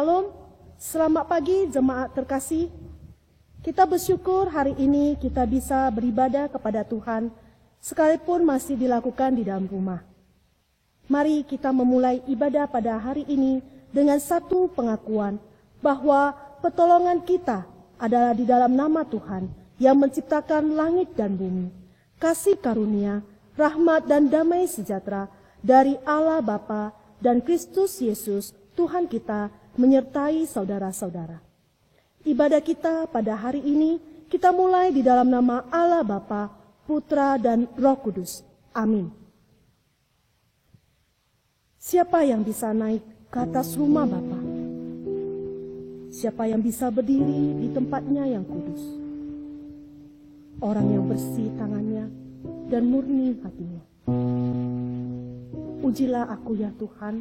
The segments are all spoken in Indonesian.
Shalom, selamat pagi jemaat terkasih. Kita bersyukur hari ini kita bisa beribadah kepada Tuhan, sekalipun masih dilakukan di dalam rumah. Mari kita memulai ibadah pada hari ini dengan satu pengakuan bahwa pertolongan kita adalah di dalam nama Tuhan yang menciptakan langit dan bumi. Kasih karunia, rahmat dan damai sejahtera dari Allah Bapa dan Kristus Yesus Tuhan kita menyertai saudara-saudara. Ibadah kita pada hari ini kita mulai di dalam nama Allah Bapa, Putra dan Roh Kudus. Amin. Siapa yang bisa naik ke atas rumah Bapa? Siapa yang bisa berdiri di tempatnya yang kudus? Orang yang bersih tangannya dan murni hatinya. Ujilah aku ya Tuhan,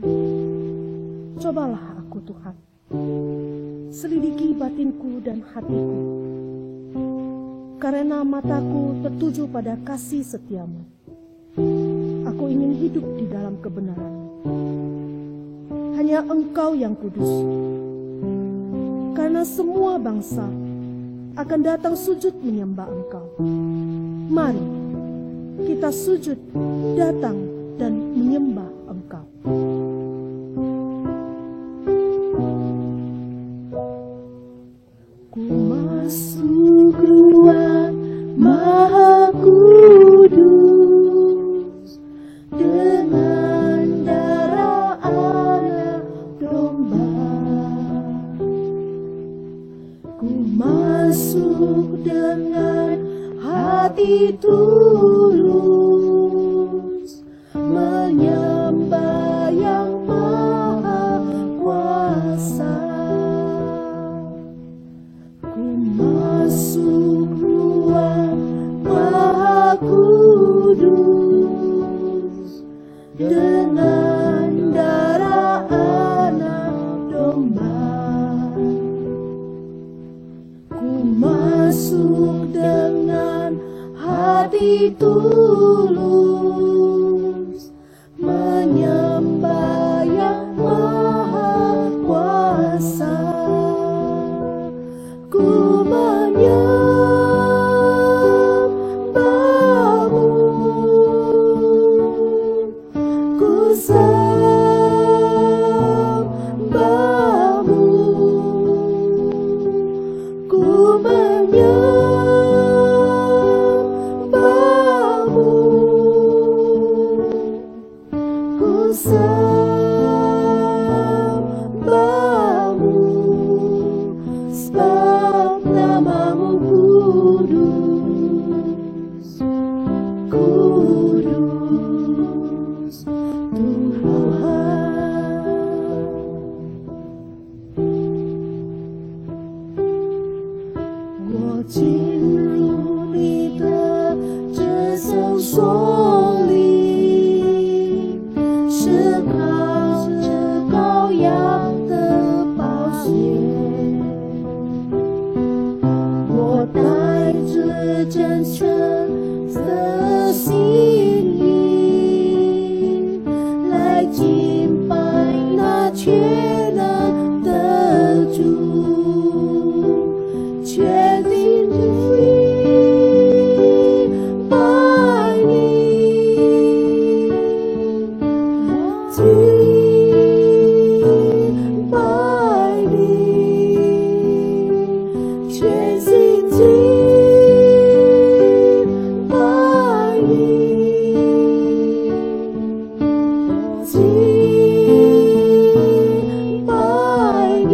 cobalah aku Tuhan, selidiki batinku dan hatiku, karena mataku tertuju pada kasih setiamu. Aku ingin hidup di dalam kebenaran. Hanya Engkau yang kudus, karena semua bangsa akan datang sujud menyembah Engkau. Mari kita sujud, datang dan menyembah Engkau. Ku masuk ruang Maha Kudus dengan darah anak domba. Ku masuk dengan hati tulus menyembah yang Maha Kuasa. Ku masuk ruang Maha Kudus dengan darah anak domba. Ku masuk dengan hati tulus menyembah yang Maha Kuasa. Ku menyembah-Mu, ku sembah-Mu, ku menyembah-Mu, ku sembah-Mu, sebab nama-Mu kudus, kudus Tuhan.我进入你的至圣所里，是靠着羔羊的宝血。我带着真诚的心意来敬拜那全能的主，全心全意拜你，敬拜你，全心敬拜你，敬拜你，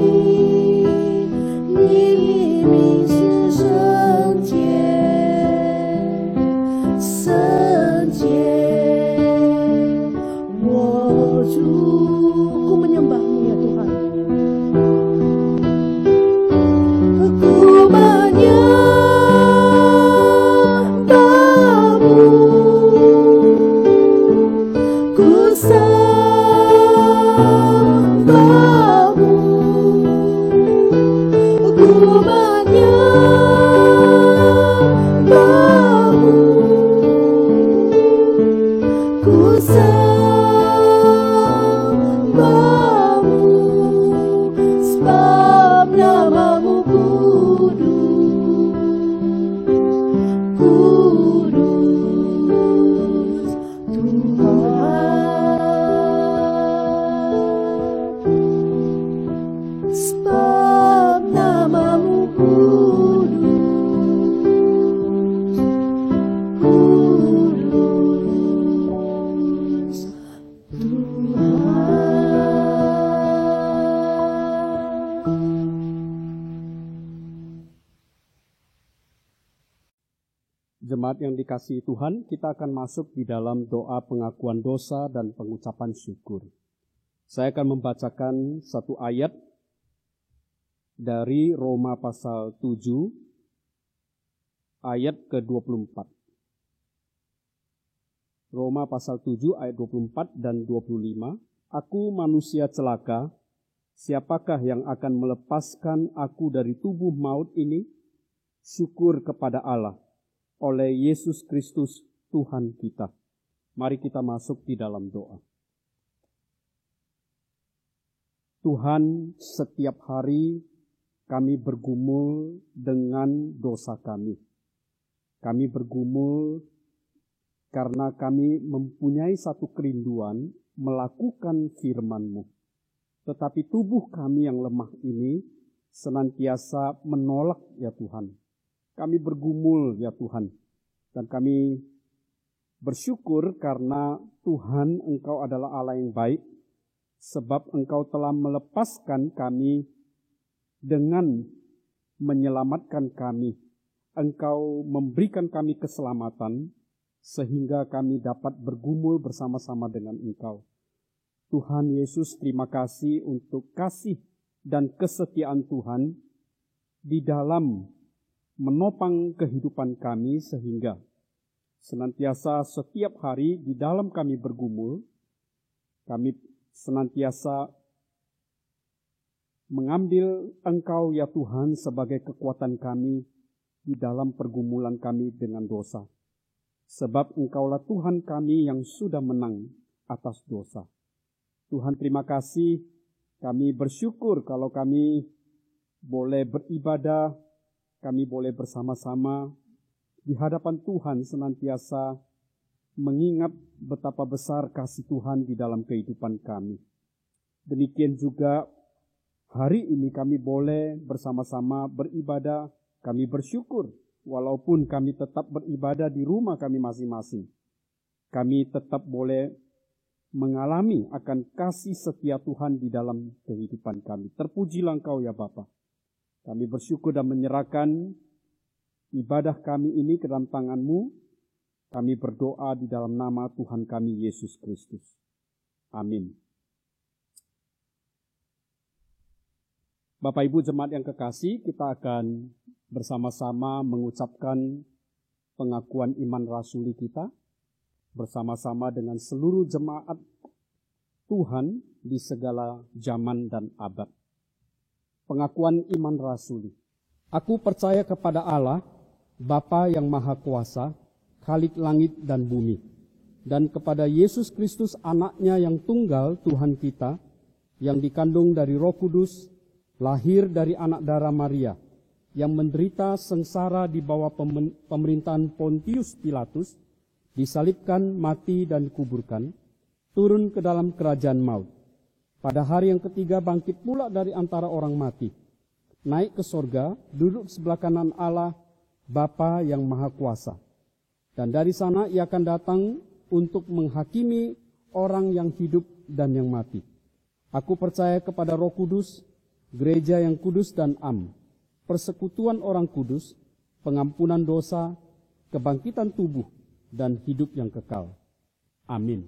sebab namamu kudus, kudus Tuhan, sebab namamu kudus, kudus Tuhan. Jemaat yang dikasihi Tuhan, kita akan masuk di dalam doa pengakuan dosa dan pengucapan syukur. Saya akan membacakan satu ayat dari Roma pasal 7, ayat ke-24. Roma pasal 7, ayat 24 dan 25. Aku manusia celaka, siapakah yang akan melepaskan aku dari tubuh maut ini? Syukur kepada Allah oleh Yesus Kristus Tuhan kita. Mari kita masuk di dalam doa. Tuhan, setiap hari kami bergumul dengan dosa kami. Kami bergumul karena kami mempunyai satu kerinduan melakukan firman-Mu. Tetapi tubuh kami yang lemah ini senantiasa menolak ya Tuhan. Kami bergumul ya Tuhan, dan kami bersyukur karena Tuhan Engkau adalah Allah yang baik, sebab Engkau telah melepaskan kami dengan menyelamatkan kami. Engkau memberikan kami keselamatan, sehingga kami dapat bergumul bersama-sama dengan Engkau. Tuhan Yesus, terima kasih untuk kasih dan kesetiaan Tuhan di dalam menopang kehidupan kami sehingga senantiasa setiap hari di dalam kami bergumul, kami senantiasa mengambil Engkau ya Tuhan sebagai kekuatan kami di dalam pergumulan kami dengan dosa. Sebab Engkaulah Tuhan kami yang sudah menang atas dosa. Tuhan terima kasih, kami bersyukur kalau kami boleh beribadah, kami boleh bersama-sama di hadapan Tuhan senantiasa mengingat betapa besar kasih Tuhan di dalam kehidupan kami. Demikian juga hari ini kami boleh bersama-sama beribadah, kami bersyukur walaupun kami tetap beribadah di rumah kami masing-masing. Kami tetap boleh mengalami akan kasih setia Tuhan di dalam kehidupan kami. Terpujilah Engkau ya Bapa. Kami bersyukur dan menyerahkan ibadah kami ini ke dalam tangan-Mu. Kami berdoa di dalam nama Tuhan kami Yesus Kristus. Amin. Bapak Ibu jemaat yang kekasih, kita akan bersama-sama mengucapkan pengakuan iman rasuli kita bersama-sama dengan seluruh jemaat Tuhan di segala zaman dan abad. Pengakuan iman rasuli. Aku percaya kepada Allah, Bapa yang Maha Kuasa, Khalik langit dan bumi, dan kepada Yesus Kristus anaknya yang tunggal Tuhan kita, yang dikandung dari Roh Kudus, lahir dari anak darah Maria, yang menderita sengsara di bawah pemerintahan Pontius Pilatus, disalibkan, mati dan dikuburkan, turun ke dalam kerajaan maut. Pada hari yang ketiga bangkit pula dari antara orang mati, naik ke sorga, duduk sebelah kanan Allah, Bapa yang Maha Kuasa. Dan dari sana ia akan datang untuk menghakimi orang yang hidup dan yang mati. Aku percaya kepada Roh Kudus, gereja yang kudus dan am, persekutuan orang kudus, pengampunan dosa, kebangkitan tubuh, dan hidup yang kekal. Amin.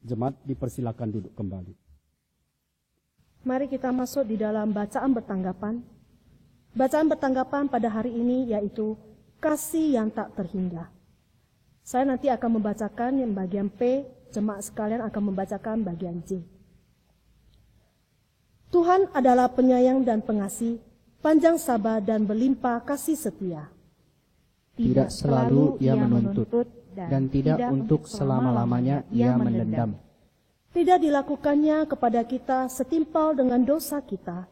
Jemaat dipersilakan duduk kembali. Mari kita masuk di dalam bacaan bertanggapan. Bacaan bertanggapan pada hari ini yaitu kasih yang tak terhingga. Saya nanti akan membacakan yang bagian P, jemaat sekalian akan membacakan bagian J. Tuhan adalah penyayang dan pengasih, panjang sabar dan berlimpah kasih setia. Tidak selalu ia menuntut, dan tidak untuk selama-lamanya ia mendendam. Tidak dilakukannya kepada kita setimpal dengan dosa kita,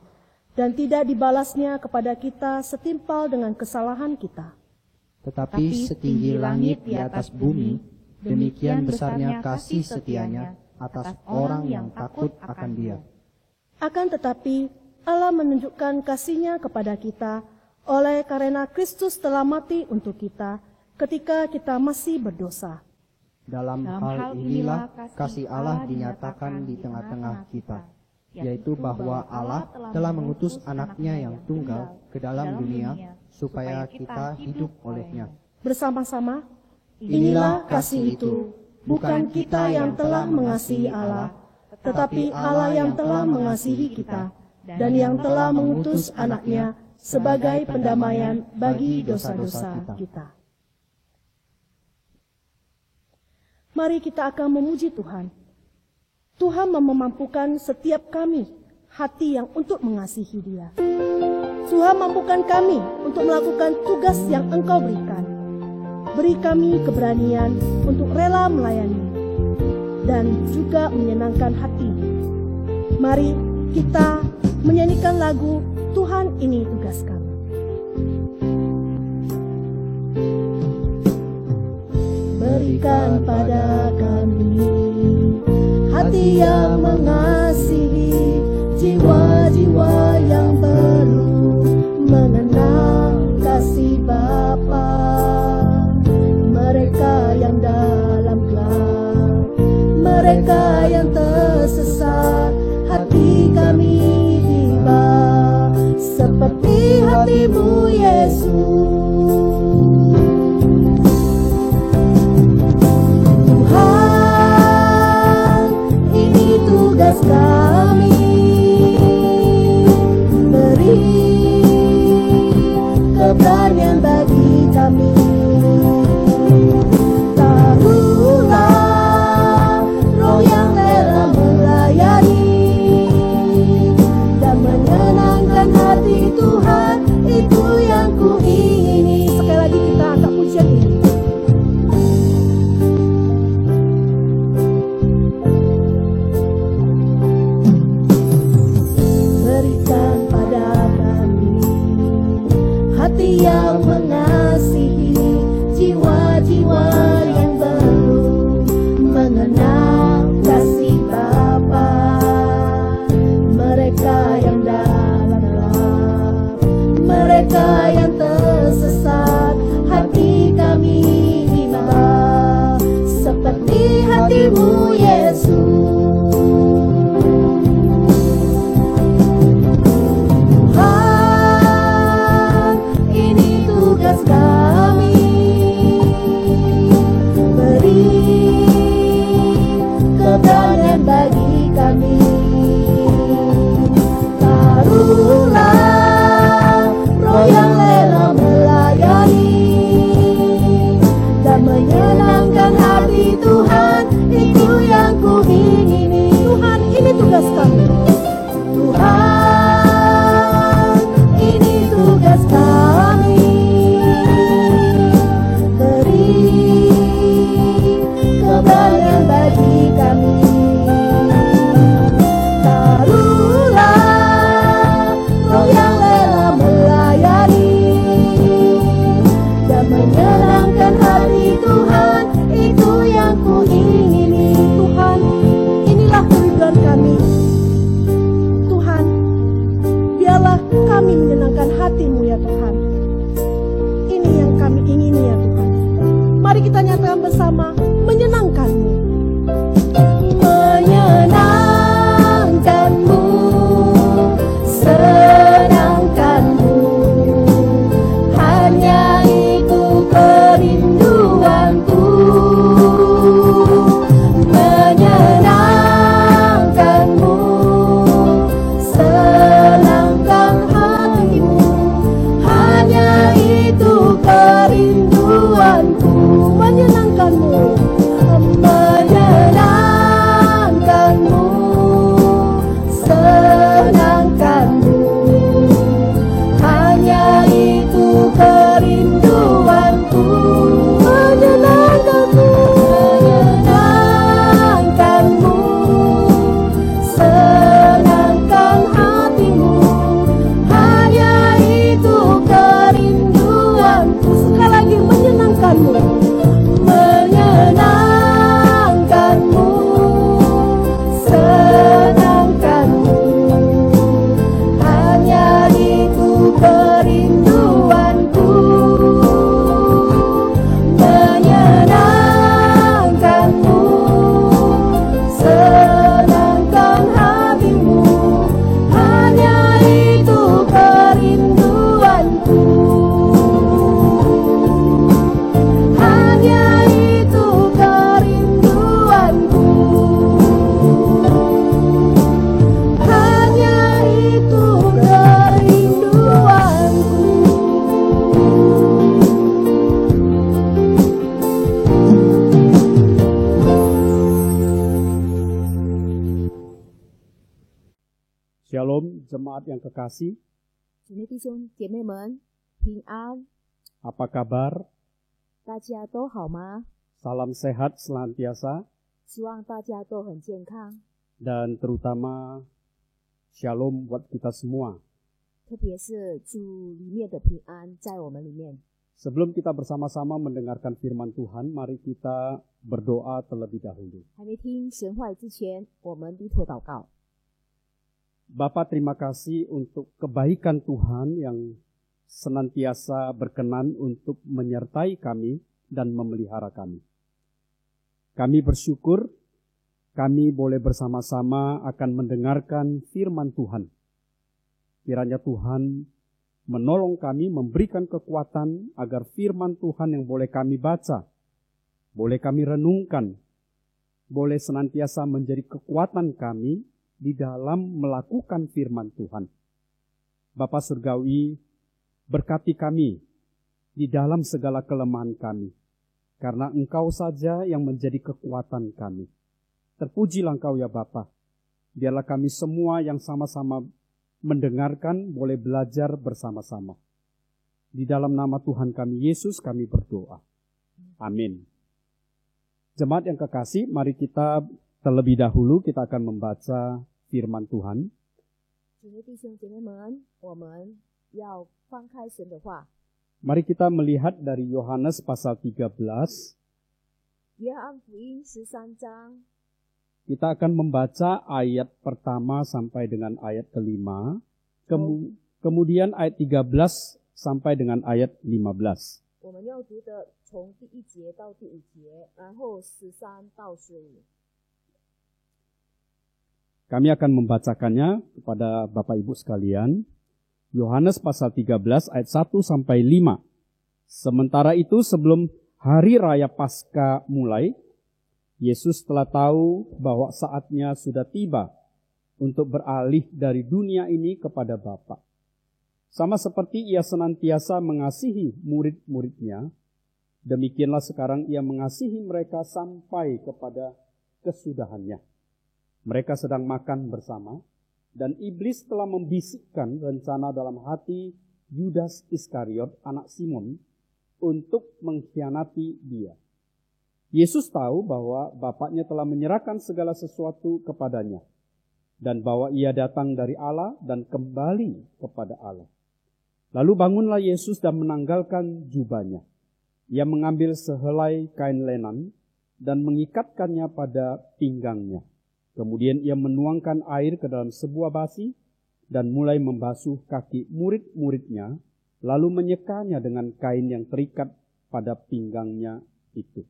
dan tidak dibalasnya kepada kita setimpal dengan kesalahan kita. Tetapi setinggi langit di atas bumi, demikian besarnya kasih setianya atas orang yang takut akan Dia. Akan tetapi, Allah menunjukkan kasih-Nya kepada kita oleh karena Kristus telah mati untuk kita ketika kita masih berdosa. Dalam hal inilah kasih Allah dinyatakan di tengah-tengah kita, yaitu bahwa Allah telah mengutus anaknya yang tunggal ke dalam dunia supaya kita hidup olehnya. Bersama-sama, inilah kasih itu, bukan kita yang telah mengasihi Allah, tetapi Allah yang telah mengasihi kita, dan yang telah mengutus anaknya sebagai pendamaian bagi dosa-dosa kita. Mari kita akan memuji Tuhan. Tuhan memampukan setiap kami hati yang untuk mengasihi Dia. Tuhan mampukan kami untuk melakukan tugas yang Engkau berikan. Beri kami keberanian untuk rela melayani dan juga menyenangkan hati. Mari kita menyanyikan lagu Tuhan ini tugas kami. Berikan pada kami hati yang mengasihi, jiwa-jiwa yang perlu mengenal kasih Bapa. Mereka yang dalam gelap, mereka yang tersesat, hati kami tiba seperti hati-Mu Yesus. Tugas kami, beri keberanian bagi kami. Taruhlah roh yang rela melayani dan menyenangkan hati Tuhan, itu yang ku ingini. Sekali lagi kita angkat pujian ini. Hati yang mengasihi, jiwa-jiwa yang belum mengenal kasih Bapa. Mereka yang dalam gelap, mereka yang tersesat, hati kami tiba seperti hati-Mu Yesus. Kami beri keberanian bagi kami. Taruhlah roh yang rela melayani dan menyenangkan hati Tuhan, itu yang ku ingini. Tuhan, ini tugas kami. Tuhan, ini tugas kami. Keberanian bagi kami. Taruhlah roh yang rela melayani dan menyenangkan hati Tuhan, itu yang ku ingini. Tuhan, inilah kerinduan kami. Tuhan, biarlah kami menyenangkan hati-Mu ya Tuhan. Ini yang kami ingini ya Tuhan. Mari kita nyatakan bersama, menyenangkan-Mu. Menyenangkan-Mu, senangkan-Mu, hanya itu kerinduanku. Menyenangkan-Mu, senangkan hati-Mu, hanya itu kerinduanku. Menyenangkan-Mu, Jemaat yang kekasih, 主内弟兄姐妹们平安， apa kabar? 大家都好吗？ Salam sehat senantiasa 希望大家都很健康， dan terutama shalom buat kita semua. 特别是主里面的平安在我们里面。 Sebelum kita bersama-sama mendengarkan firman Tuhan, mari kita berdoa terlebih dahulu. 还没听神话语之前，我们低头祷告。 Bapa, terima kasih untuk kebaikan Tuhan yang senantiasa berkenan untuk menyertai kami dan memelihara kami. Kami bersyukur kami boleh bersama-sama akan mendengarkan firman Tuhan. Kiranya Tuhan menolong kami, memberikan kekuatan agar firman Tuhan yang boleh kami baca, boleh kami renungkan, boleh senantiasa menjadi kekuatan kami di dalam melakukan firman Tuhan. Bapa Surgawi, berkati kami di dalam segala kelemahan kami, karena Engkau saja yang menjadi kekuatan kami. Terpujilah Engkau ya Bapa. Biarlah kami semua yang sama-sama mendengarkan boleh belajar bersama-sama. Di dalam nama Tuhan kami Yesus kami berdoa. Amin. Jemaat yang kekasih, mari kita terlebih dahulu kita akan membaca firman Tuhan. 主内弟兄姐妹们，我们要翻开神的话。 Mari kita melihat dari Yohanes pasal 13. 约翰福音13章， Kita akan membaca ayat pertama sampai dengan ayat kelima. Kemudian ayat 13 sampai dengan ayat 15. 我们要读的从第1节到第5节，然后13到15。 Kami akan membacakannya kepada Bapak Ibu sekalian. Yohanes pasal 13 ayat 1 sampai 5. Sementara itu sebelum hari raya Paskah mulai, Yesus telah tahu bahwa saatnya sudah tiba untuk beralih dari dunia ini kepada Bapa. Sama seperti ia senantiasa mengasihi murid-muridnya, demikianlah sekarang ia mengasihi mereka sampai kepada kesudahannya. Mereka sedang makan bersama, dan iblis telah membisikkan rencana dalam hati Yudas Iskariot, anak Simon, untuk mengkhianati dia. Yesus tahu bahwa Bapaknya telah menyerahkan segala sesuatu kepadanya, dan bahwa ia datang dari Allah dan kembali kepada Allah. Lalu bangunlah Yesus dan menanggalkan jubahnya. Ia mengambil sehelai kain lenan dan mengikatkannya pada pinggangnya. Kemudian ia menuangkan air ke dalam sebuah basi dan mulai membasuh kaki murid-muridnya, lalu menyekanya dengan kain yang terikat pada pinggangnya itu.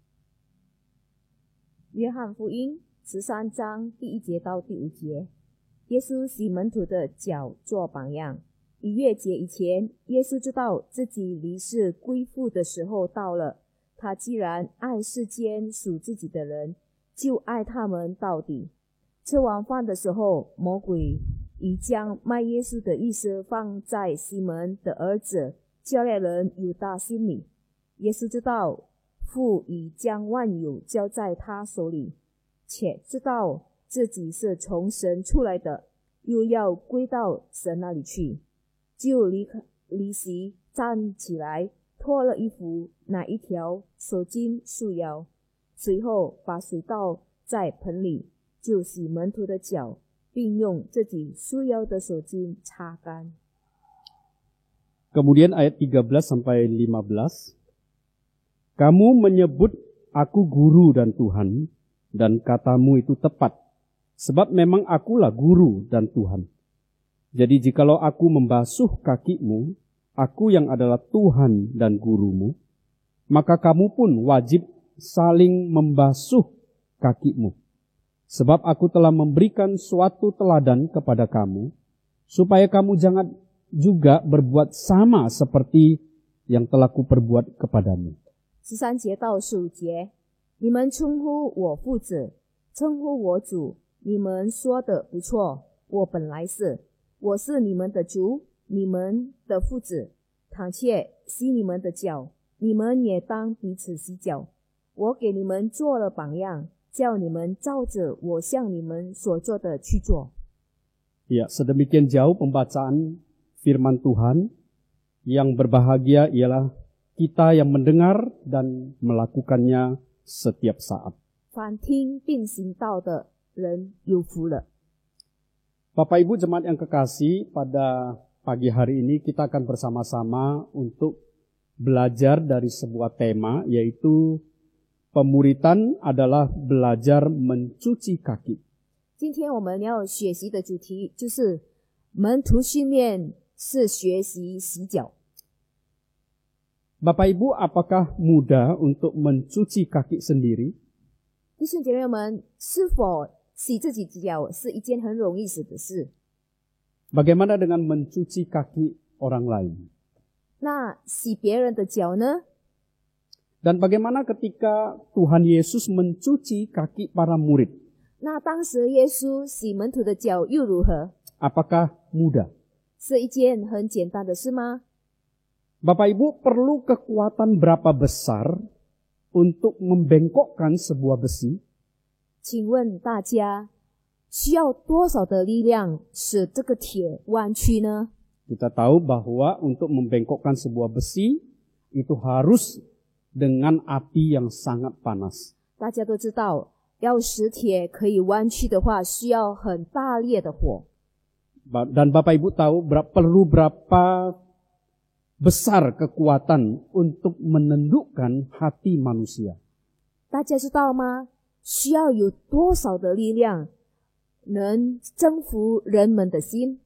约翰福音13章第1节到第5节，耶稣洗门徒的脚做榜样。逾越节以前，耶稣知道自己离世归父的时候到了。他既然爱世间属自己的人，就爱他们到底。吃完饭的时候，魔鬼已将卖耶稣的意思放在西门的儿子加略人犹大心里。耶稣知道父已将万有交在他手里，且知道自己是从神出来的，又要归到神那里去，就离席站起来，脱了衣服，拿一条手巾束腰，随后把水倒在盆里，就洗门徒的脚，并用自己束腰的手巾擦干。 Kemudian ayat 13 sampai 15. Kamu menyebut aku guru dan Tuhan, dan katamu itu tepat, sebab memang akulah guru dan Tuhan. Jadi jikalau aku membasuh kakimu, aku yang adalah Tuhan dan gurumu, maka kamu pun wajib saling membasuh kakimu. Sebab aku telah memberikan suatu teladan kepada kamu, supaya kamu jangan juga berbuat sama seperti yang telah kuperbuat kepadamu. 13节到15节，你们称呼我父子，称呼我主，你们说的不错，我本来是，我是你们的主，你们的父子。倘且洗你们的脚，你们也当彼此洗脚。我给你们做了榜样，叫你们照着我向你们所做的去做。Ya, sedemikian jauh pembacaan firman Tuhan. Yang berbahagia ialah kita yang mendengar dan melakukannya setiap saat. 凡听并行道的人有福了。 Bapak Ibu jemaat yang kekasih, pada pagi hari ini kita akan bersama-sama untuk belajar dari sebuah tema, yaitu pemuritan adalah belajar mencuci kaki. 今天我们要学习的主题就是门徒训练是学习洗脚。 Bapak Ibu, apakah mudah untuk mencuci kaki sendiri? 弟兄姐妹们，是否洗自己脚是一件很容易的事？ Bagaimana dengan mencuci kaki orang lain? 那洗别人的脚呢？ Dan bagaimana ketika Tuhan Yesus mencuci kaki para murid? 那当时耶稣洗门徒的脚又如何？ Apakah mudah? 是一件很简单的事吗？ Bapak Ibu, perlu kekuatan berapa besar untuk membengkokkan sebuah besi? 请问大家需要多少的力量使这个铁弯曲呢？ Kita tahu bahwa untuk membengkokkan sebuah besi itu harus dengan api yang sangat panas. 大家都知道，要使铁可以弯曲的话，需要很大烈的火。 Dan Bapak Ibu tahu perlu berapa besar kekuatan untuk menundukkan hati manusia. 大家知道吗？需要有多少的力量能征服人们的心？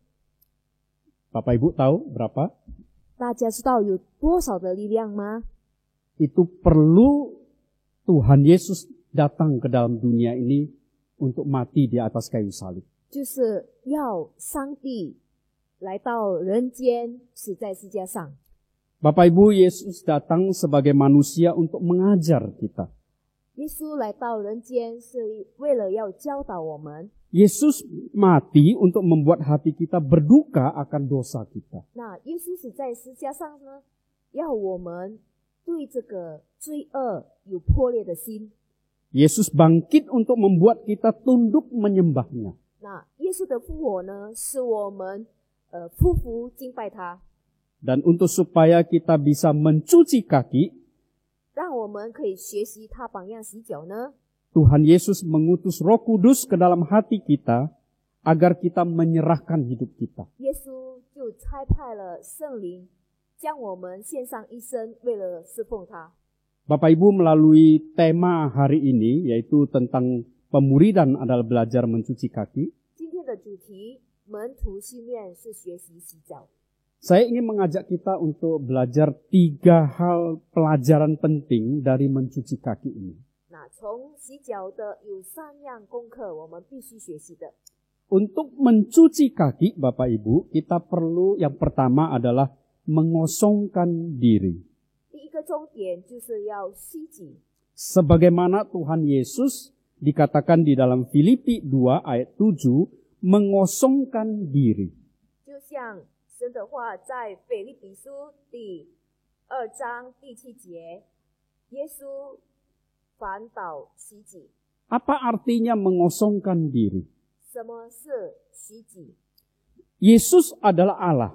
Bapak Ibu tahu berapa? 大家知道有多少的力量吗？ Itu perlu Tuhan Yesus datang ke dalam dunia ini untuk mati di atas kayu salib. 就是要上帝来到人间，死在十字架上。 Bapak Ibu, Yesus datang sebagai manusia untuk mengajar kita. 耶稣来到人间是为了要教导我们。 Yesus mati untuk membuat hati kita berduka akan dosa kita. 那耶稣死在十字架上呢，要我们对这个罪恶有破裂的心。 Yesus bangkit untuk membuat kita tunduk menyembahnya. 那耶稣的复活呢，使我们匍匐敬拜他， Dan untuk supaya kita bisa mencuci kaki, 让我们可以学习他榜样洗脚呢。 Tuhan Yesus mengutus Roh Kudus ke dalam hati kita agar kita menyerahkan hidup kita. 耶稣就差派了圣灵，将我们献上一生，为了侍奉他。 Bapak Ibu, melalui tema hari ini, yaitu tentang pemuridan adalah belajar mencuci kaki, 今天的主题，门徒训练是学习洗脚。 saya ingin mengajak kita untuk belajar 3 hal pelajaran penting dari mencuci kaki ini. 那从洗脚的有3样功课，我们必须学习的。 Untuk mencuci kaki, Bapak Ibu, kita perlu yang pertama adalah mengosongkan diri. 第一个重点就是要洗己， Sebagaimana Tuhan Yesus dikatakan di dalam Filipi 2 ayat 7, mengosongkan diri. 就像神的话在腓立比书第2章第7节，耶稣反倒洗己。 Apa artinya mengosongkan diri? 什么是洗己？ Yesus adalah Allah.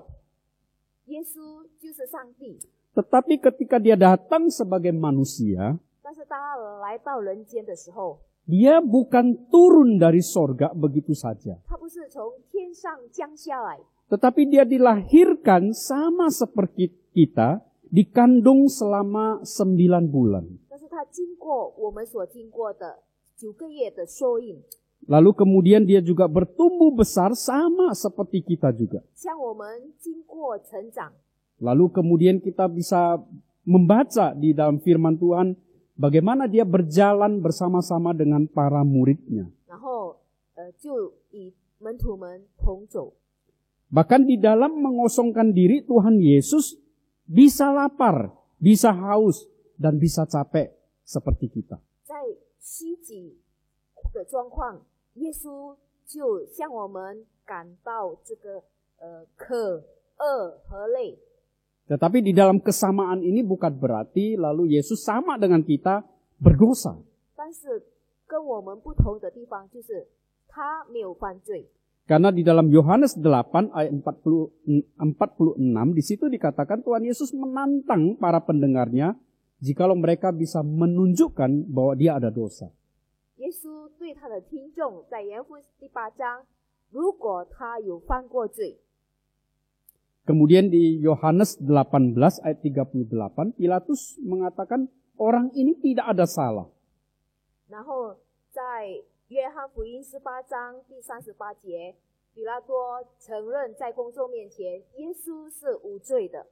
耶稣就是上帝， Tetapi ketika dia datang sebagai manusia, 但是当他来到人间的时候， dia bukan turun dari sorga begitu saja. 他不是从天上降下来， Tetapi dia dilahirkan sama seperti kita, dikandung selama 9 bulan. 但是他经过我们所经过的9个月的受孕， Lalu kemudian dia juga bertumbuh besar sama seperti kita juga. 像我们经过成长。 Lalu kemudian kita bisa membaca di dalam firman Tuhan bagaimana dia berjalan bersama-sama dengan para muridnya. 然后就与门徒们同走。 Bahkan di dalam mengosongkan diri, Tuhan Yesus bisa lapar, bisa haus, dan bisa capek seperti kita. 在洗己的状况，耶稣就向我们感到这个渴、饿和累。 Tetapi di dalam kesamaan ini bukan berarti lalu Yesus sama dengan kita berdosa. 但是跟我们不同的地方就是他没有犯罪。Karena di dalam Yohanes 8 ayat 46 di situ dikatakan Tuhan Yesus menantang para pendengarnya jikalau mereka bisa menunjukkan bahwa dia ada dosa. 耶稣对他的听众在约翰福音第8章，如果他有犯过罪， Kemudian di Yohanes 18 ayat 38 Pilatus mengatakan orang ini tidak ada salah. 然后在约翰福音18章第38节，比拉多承认在公众面前，耶稣是无罪的。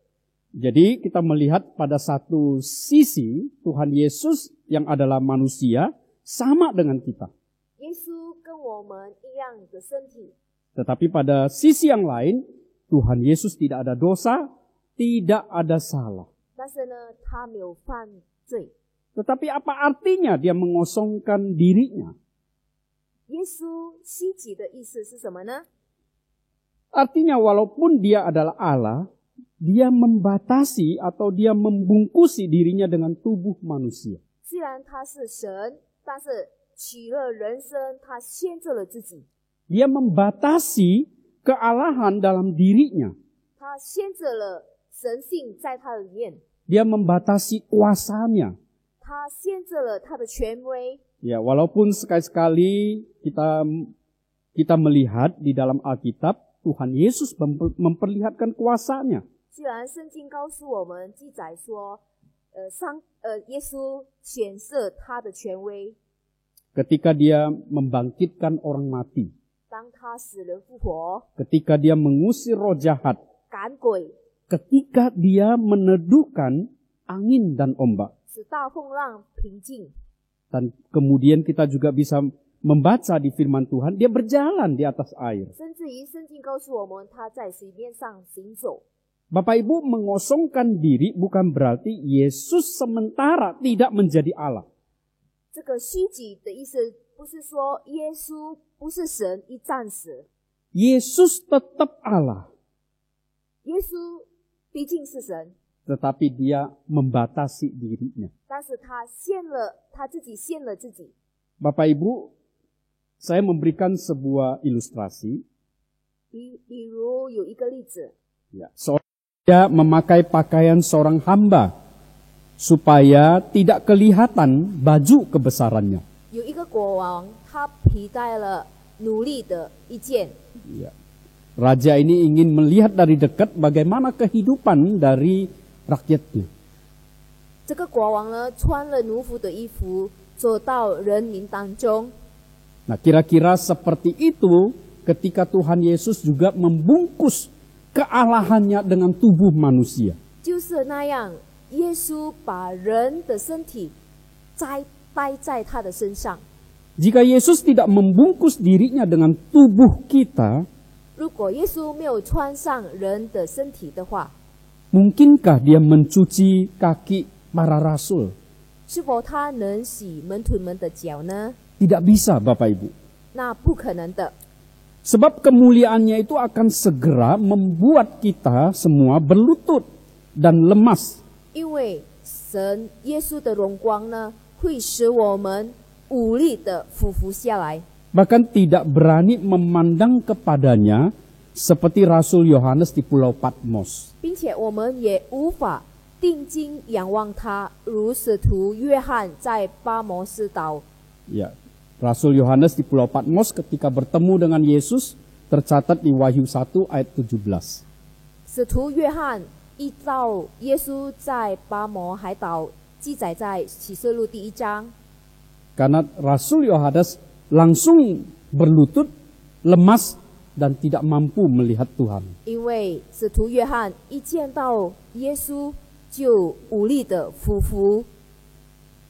Jadi kita melihat pada satu sisi Tuhan Yesus yang adalah manusia sama dengan kita. 耶稣跟我们一样的身体， Tetapi pada sisi yang lain Tuhan Yesus tidak ada dosa, tidak ada salah. 但是呢，他没有犯罪。 Tetapi apa artinya dia mengosongkan dirinya? 耶稣希己的意思是什么呢？ Artinya walaupun dia adalah Allah, dia membatasi atau dia membungkusi dirinya dengan tubuh manusia. 虽然他是神，但是取了人身，他限制了自己， Dia membatasi kealahan dalam dirinya. 他限制了神性在他的里面， Dia membatasi kuasanya. 他限制了他的权威。 Ya, walaupun sekali-sekali kita melihat di dalam Alkitab Tuhan Yesus memperlihatkan kuasanya. 虽然圣经告诉我们记载说，耶稣显示他的权威， Ketika dia membangkitkan orang mati. 当他死人复活， Ketika dia mengusir roh jahat. 赶鬼， Ketika dia meneduhkan angin dan ombak. 使大风浪平静。 Dan kemudian kita juga bisa membaca di firman Tuhan, dia berjalan di atas air. 甚至于圣经告诉我们，他在水面上行走。 Bapak Ibu, mengosongkan diri bukan berarti Yesus sementara tidak menjadi Allah. 这个虚己的意思，不是说耶稣不是神一暂时， Yesus tetap Allah, 耶稣毕竟是神， tetapi dia membatasi dirinya. 但是他自己限了自己。 Bapak Ibu, saya memberikan sebuah ilustrasi. 比如有一个例子， Ya, dia memakai pakaian seorang hamba supaya tidak kelihatan baju kebesarannya. 有一个国王，他披戴了奴隶的一件。 Ya. Raja ini ingin melihat dari dekat bagaimana kehidupan dari rakyatnya. 这个国王呢，穿了奴服的衣服，走到人民当中。 Nah, kira-kira seperti itu ketika Tuhan Yesus juga membungkus kealahannya dengan tubuh manusia. 就是那样，耶稣把人的身体戴在他的身上。 Jika Yesus tidak membungkus dirinya dengan tubuh kita, 如果耶稣没有穿上人的身体的话， mungkinkah dia mencuci kaki para rasul? 是否他能洗门徒们的脚呢？ Tidak bisa, Bapak Ibu. 那不可能的， Sebab kemuliaannya itu akan segera membuat kita semua berlutut dan lemas. 因为神耶稣的荣光呢，会使我们无力的俯伏下来， Bahkan tidak berani memandang kepadanya seperti Rasul Yohanes di Pulau Patmos. 并且我们也无法定睛仰望他，如使徒约翰在巴摩斯岛。 Ya, Rasul Yohanes di Pulau Patmos ketika bertemu dengan Yesus tercatat di Wahyu 1 ayat 17. 使徒约翰依照耶稣在巴摩海岛记载在启示录第1章。 Karena Rasul Yohanes langsung berlutut, lemas, dan tidak mampu melihat Tuhan. 因为使徒约翰一见到耶稣就无力的俯伏。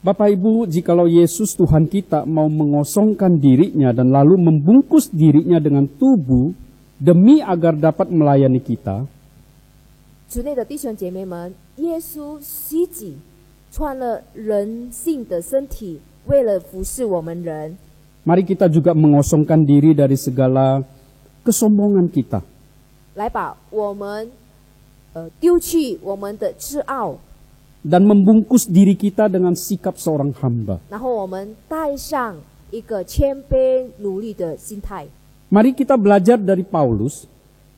Bapak Ibu, jikalau Yesus Tuhan kita mau mengosongkan dirinya dan lalu membungkus dirinya dengan tubuh demi agar dapat melayani kita, 主内的弟兄姐妹们，耶稣虚己，穿了人性的身体，为了服侍我们人。 mari kita juga mengosongkan diri dari segala kesombongan kita. 来把我们丢去我们的自傲， Dan membungkus diri kita dengan sikap seorang hamba. 然后我们带上一个谦卑努力的心态。Mari kita belajar dari Paulus.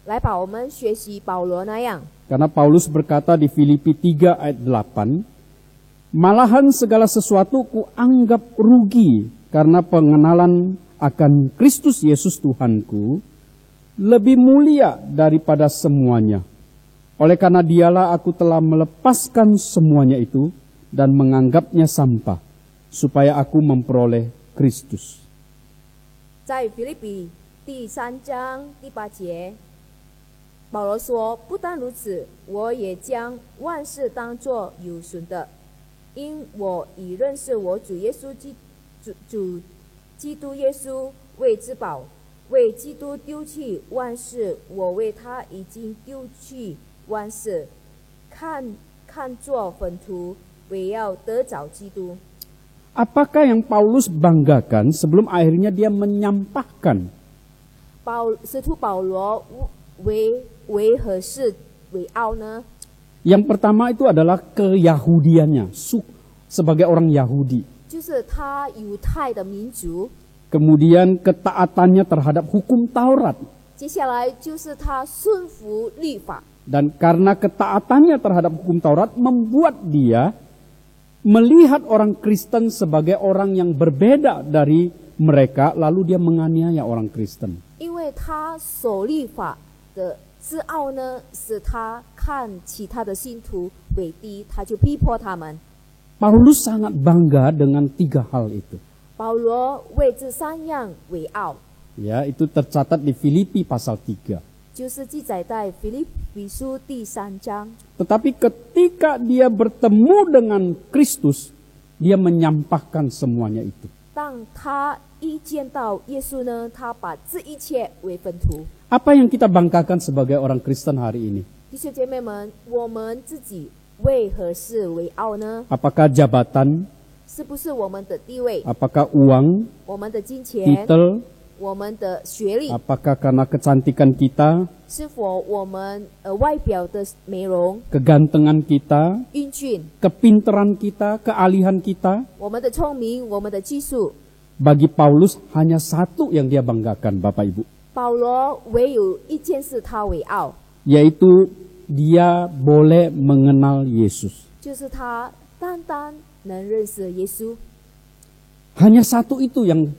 来吧，我们学习保罗那样。 Karena Paulus berkata di Filipi 3 ayat 8, malahan segala sesuatu kuanggap rugi karena pengenalan akan Kristus Yesus Tuhanku lebih mulia daripada semuanya. Oleh karena dialah aku telah melepaskan semuanya itu dan menganggapnya sampah, supaya aku memperoleh Kristus. 在腓立比第3章第8节，保罗说：“不但如此，我也将万事当作有损的，因我已认识我主耶稣基督耶稣为至宝，为基督丢弃万事，我为他已经丢弃万事，看作粪土，为要得着基督。” Apakah yang Paulus banggakan sebelum akhirnya dia menyampahkan? 使徒保罗为何事为傲呢？ Yang pertama itu adalah keyahudiannya, sebagai orang Yahudi. 就是他犹太的民族。 Kemudian ketaatannya terhadap hukum Taurat. 接下来就是他顺服律法。 Dan karena ketaatannya terhadap hukum Taurat membuat dia melihat orang Kristen sebagai orang yang berbeda dari mereka, lalu dia menganiaya orang Kristen. 因为他守律法的自傲呢，使他看其他的信徒为低，他就逼迫他们。 Paulus sangat bangga dengan 3 hal itu. 保罗为这3样为傲， Ya, itu tercatat di Filipi pasal 3. 就是记载在腓立比书第3章。 Tetapi ketika dia bertemu dengan Kristus, dia menyampahkan semuanya itu. 当他一见到耶稣呢，他把这一切为粪土。 Apa yang kita banggakan sebagai orang Kristen hari ini? 弟兄姐妹们，我们自己为何事为傲呢？ Apakah jabatan, 是不是我们的地位、 apakah uang, 我们的金钱、 titel, 我们的学历， apakah karena kecantikan kita, 是否我们外表的美容、 kegantengan kita, 英俊、 kepintaran kita, kealihan kita? 我们的聪明、我们的技术？ Bagi Paulus hanya satu yang dia banggakan, Bapak Ibu. 保罗唯有一件事他为傲， Yaitu dia boleh mengenal Yesus. 就是他单单能认识耶稣。 Hanya satu itu yang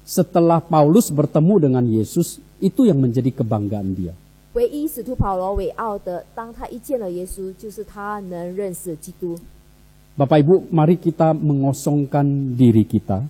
setelah Paulus bertemu dengan Yesus, itu yang menjadi kebanggaan dia. 唯一使徒保罗为傲的，当他一见了耶稣，就是他能认识基督。 Bapak Ibu, mari kita mengosongkan diri kita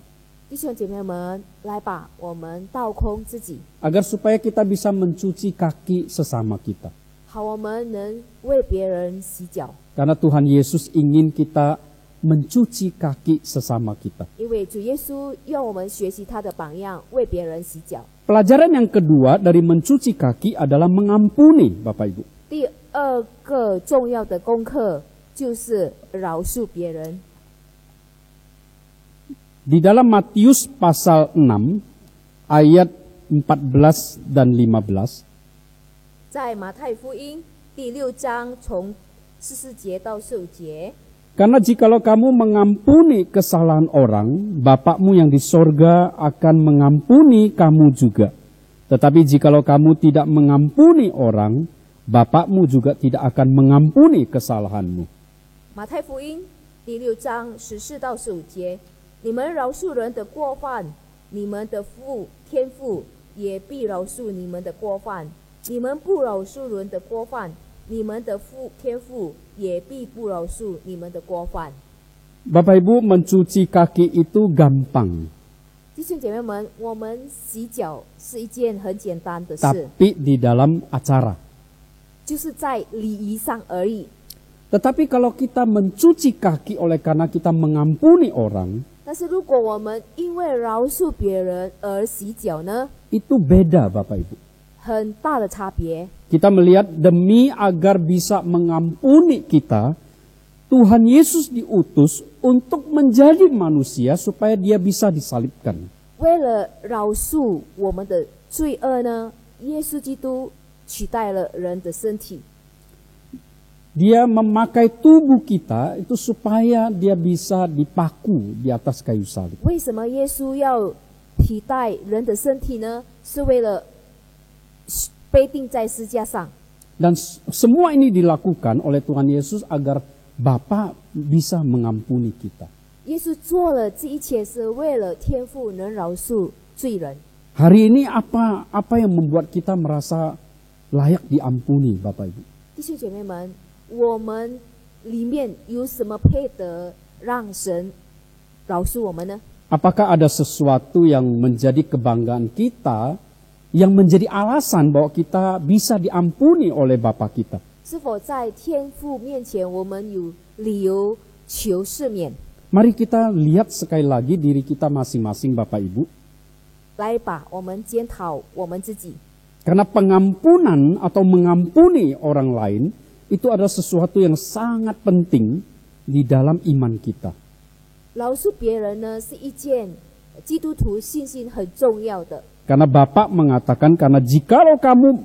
弟兄姐妹们，来吧，我们倒空自己， agar supaya kita bisa mencuci kaki sesama kita. 好，我们能为别人洗脚， Karena Tuhan Yesus ingin kita mencuci kaki sesama kita. 因为主耶稣要我们学习他的榜样，为别人洗脚。 Pelajaran yang kedua dari mencuci kaki adalah mengampuni, Bapak Ibu. 第二个重要的功课就是饶恕别人。 Di dalam Matius pasal 6 ayat 14 dan 15, 在马太福音第6章从14节到15节， karena jikalau kamu mengampuni kesalahan orang, Bapakmu yang di sorga akan mengampuni kamu juga. Tetapi jikalau kamu tidak mengampuni orang, Bapakmu juga tidak akan mengampuni kesalahanmu. 马太福音第6章14到15节，你们饶恕人的过犯，你们的天父也必饶恕你们的过犯；你们不饶恕人的过犯，你们的天父也必不饶恕你们的过犯。 Bapak Ibu, mencuci kaki itu gampang, 弟兄姐妹们，我们洗脚是一件很简单的事， tapi di dalam acara. 就是在礼仪上而已。 Tetapi kalau kita mencuci kaki oleh karena kita mengampuni orang, 但是如果我们因为饶恕别人而洗脚呢， itu beda, Bapak Ibu. 很大的差别。 Kita melihat demi agar bisa mengampuni kita, Tuhan Yesus diutus untuk menjadi manusia supaya dia bisa disalibkan. 为了饶恕我们的罪恶呢，耶稣基督取代了人的身体， Dia memakai tubuh kita itu supaya dia bisa dipaku di atas kayu salib. 为什么耶稣要替代人的身体呢？是为了被钉在十架上。 Dan semua ini dilakukan oleh Tuhan Yesus agar Bapa bisa mengampuni kita. 耶稣做了这一切是为了天父能饶恕罪人。 Hari ini apa yang membuat kita merasa layak diampuni, Bapak Ibu? 弟兄姐妹们，我们里面有什么配得让神饶恕我们呢？ Apakah ada sesuatu yang menjadi kebanggaan kita, yang menjadi alasan bahwa kita bisa diampuni oleh Bapa kita? 是否在天父面前，我们有理由求赦免？ Mari kita lihat sekali lagi diri kita masing-masing, Bapak Ibu. 来吧，我们检讨我们自己。 Karena pengampunan atau mengampuni orang lain itu adalah sesuatu yang sangat penting di dalam iman kita. 饶恕别人呢，是一件基督徒信心很重要的。 Karena Bapak mengatakan, karena jikalau kamu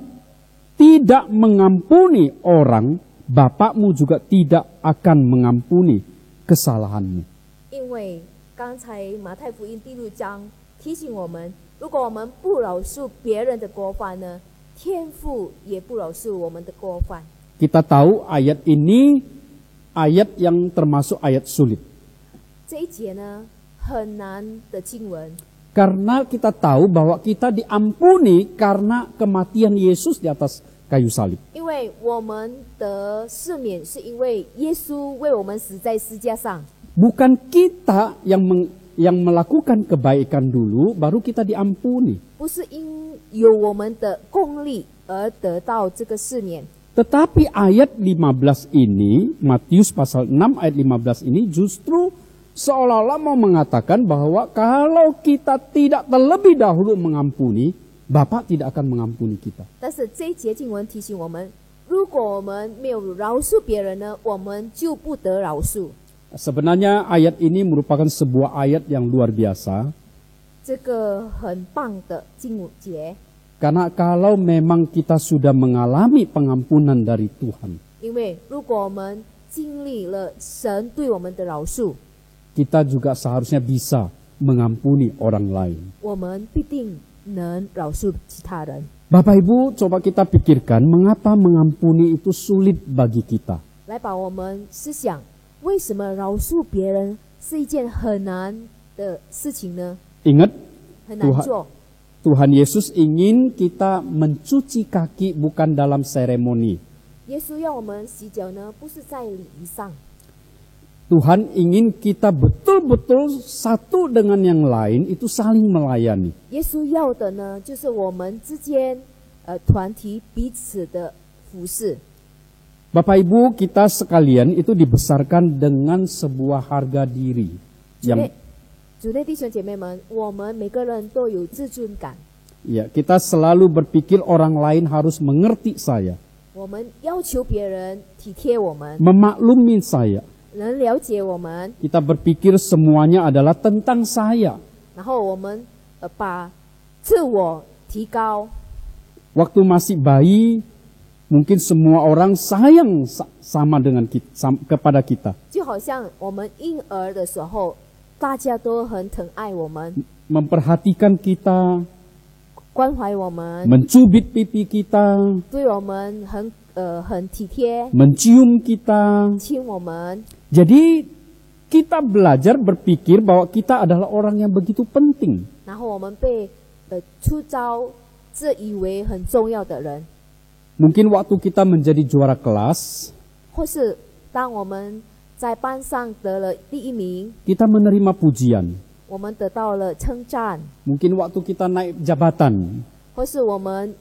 tidak mengampuni orang, Bapakmu juga tidak akan mengampuni kesalahanmu. 因为刚才马太福音第6章提醒我们，如果我们不饶恕别人的过犯呢，天父也不饶恕我们的过犯。 Kita tahu ayat ini ayat yang termasuk ayat sulit. 这一节呢，很难的经文， Karena kita tahu bahwa kita diampuni karena kematian Yesus di atas kayu salib. 因为我们得赦免是因为耶稣为我们死在十架上， Bukan kita yang melakukan kebaikan dulu, baru kita diampuni. 不是因有我们的功力而得到这个赦免。 Tetapi ayat 15 ini, Matius pasal 6 ayat 15 ini justru seolah-olah mau mengatakan bahwa kalau kita tidak terlebih dahulu mengampuni, Bapa tidak akan mengampuni kita. 但是这一节经文提醒我们，如果我们没有饶恕别人呢，我们就不得饶恕。 Sebenarnya ayat ini merupakan sebuah ayat yang luar biasa. 这个很棒的经节， Karena kalau memang kita sudah mengalami pengampunan dari Tuhan, 因为如果我们经历了神对我们的饶恕， kita juga seharusnya bisa mengampuni orang lain. 我们必定能饶恕其他人。 Bapak Ibu, coba kita pikirkan mengapa mengampuni itu sulit bagi kita. 来吧，我们思想，为什么饶恕别人是一件很难的事情呢？ Ingat, 很难做。 Tuhan Yesus ingin kita mencuci kaki bukan dalam seremoni. 耶稣要我们洗脚呢，不是在礼仪上， Tuhan ingin kita betul-betul satu dengan yang lain itu saling melayani. 耶稣要的呢，就是我们之间团体彼此的服侍。 Bapak Ibu, kita sekalian itu dibesarkan dengan sebuah harga diri yang 主内弟兄姐妹们，我们每个人都有自尊感， ya, kita selalu berpikir orang lain harus mengerti saya, 我们要求别人体贴我们， memaklumin saya. 能了解我们， Kita berpikir semuanya adalah tentang saya. 然后我们把自我提高。 Waktu masih bayi, mungkin semua orang sayang sama dengan kita, kepada kita. 就好像我们婴儿的时候，大家都很疼爱我们， Memperhatikan kita, 关怀我们， mencubit pipi kita, 对我们很体贴， mencium kita. 亲我们。 Jadi kita belajar berpikir bahwa kita adalah orang yang begitu penting. 然后我们被出招自以为很重要的人， Mungkin waktu kita menjadi juara kelas, 或是当我们在班上得了第1名， kita menerima pujian. 我们得到了称赞， Mungkin waktu kita naik jabatan, 或是我们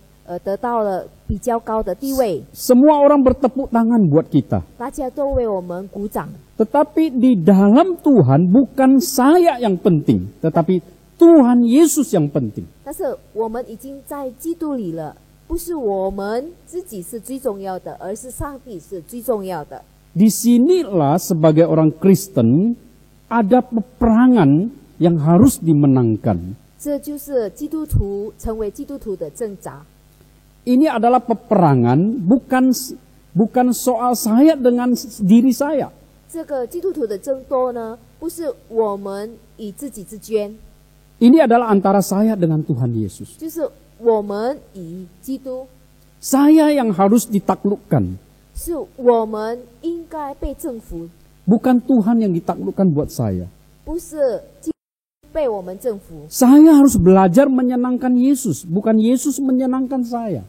得到了比较高的地位， semua orang bertepuk tangan buat kita. 大家都为我们鼓掌。 Tetapi di dalam Tuhan bukan saya yang penting, tetapi Tuhan Yesus yang penting. 但是我们已经在基督里了，不是我们自己是最重要的，而是上帝是最重要的。 Disinilah sebagai orang Kristen ada peperangan yang harus dimenangkan. 这就是基督徒成为基督徒的挣扎。 Ini adalah peperangan bukan soal saya dengan diri saya. 这个基督徒的争夺呢，不是我们以自己自捐， Ini adalah antara saya dengan Tuhan Yesus. 就是我们与基督， Saya yang harus ditaklukkan. 是我们应该被征服， Bukan Tuhan yang ditaklukkan buat saya. 不是基督被我们征服。 Saya harus belajar menyenangkan Yesus, bukan Yesus menyenangkan saya.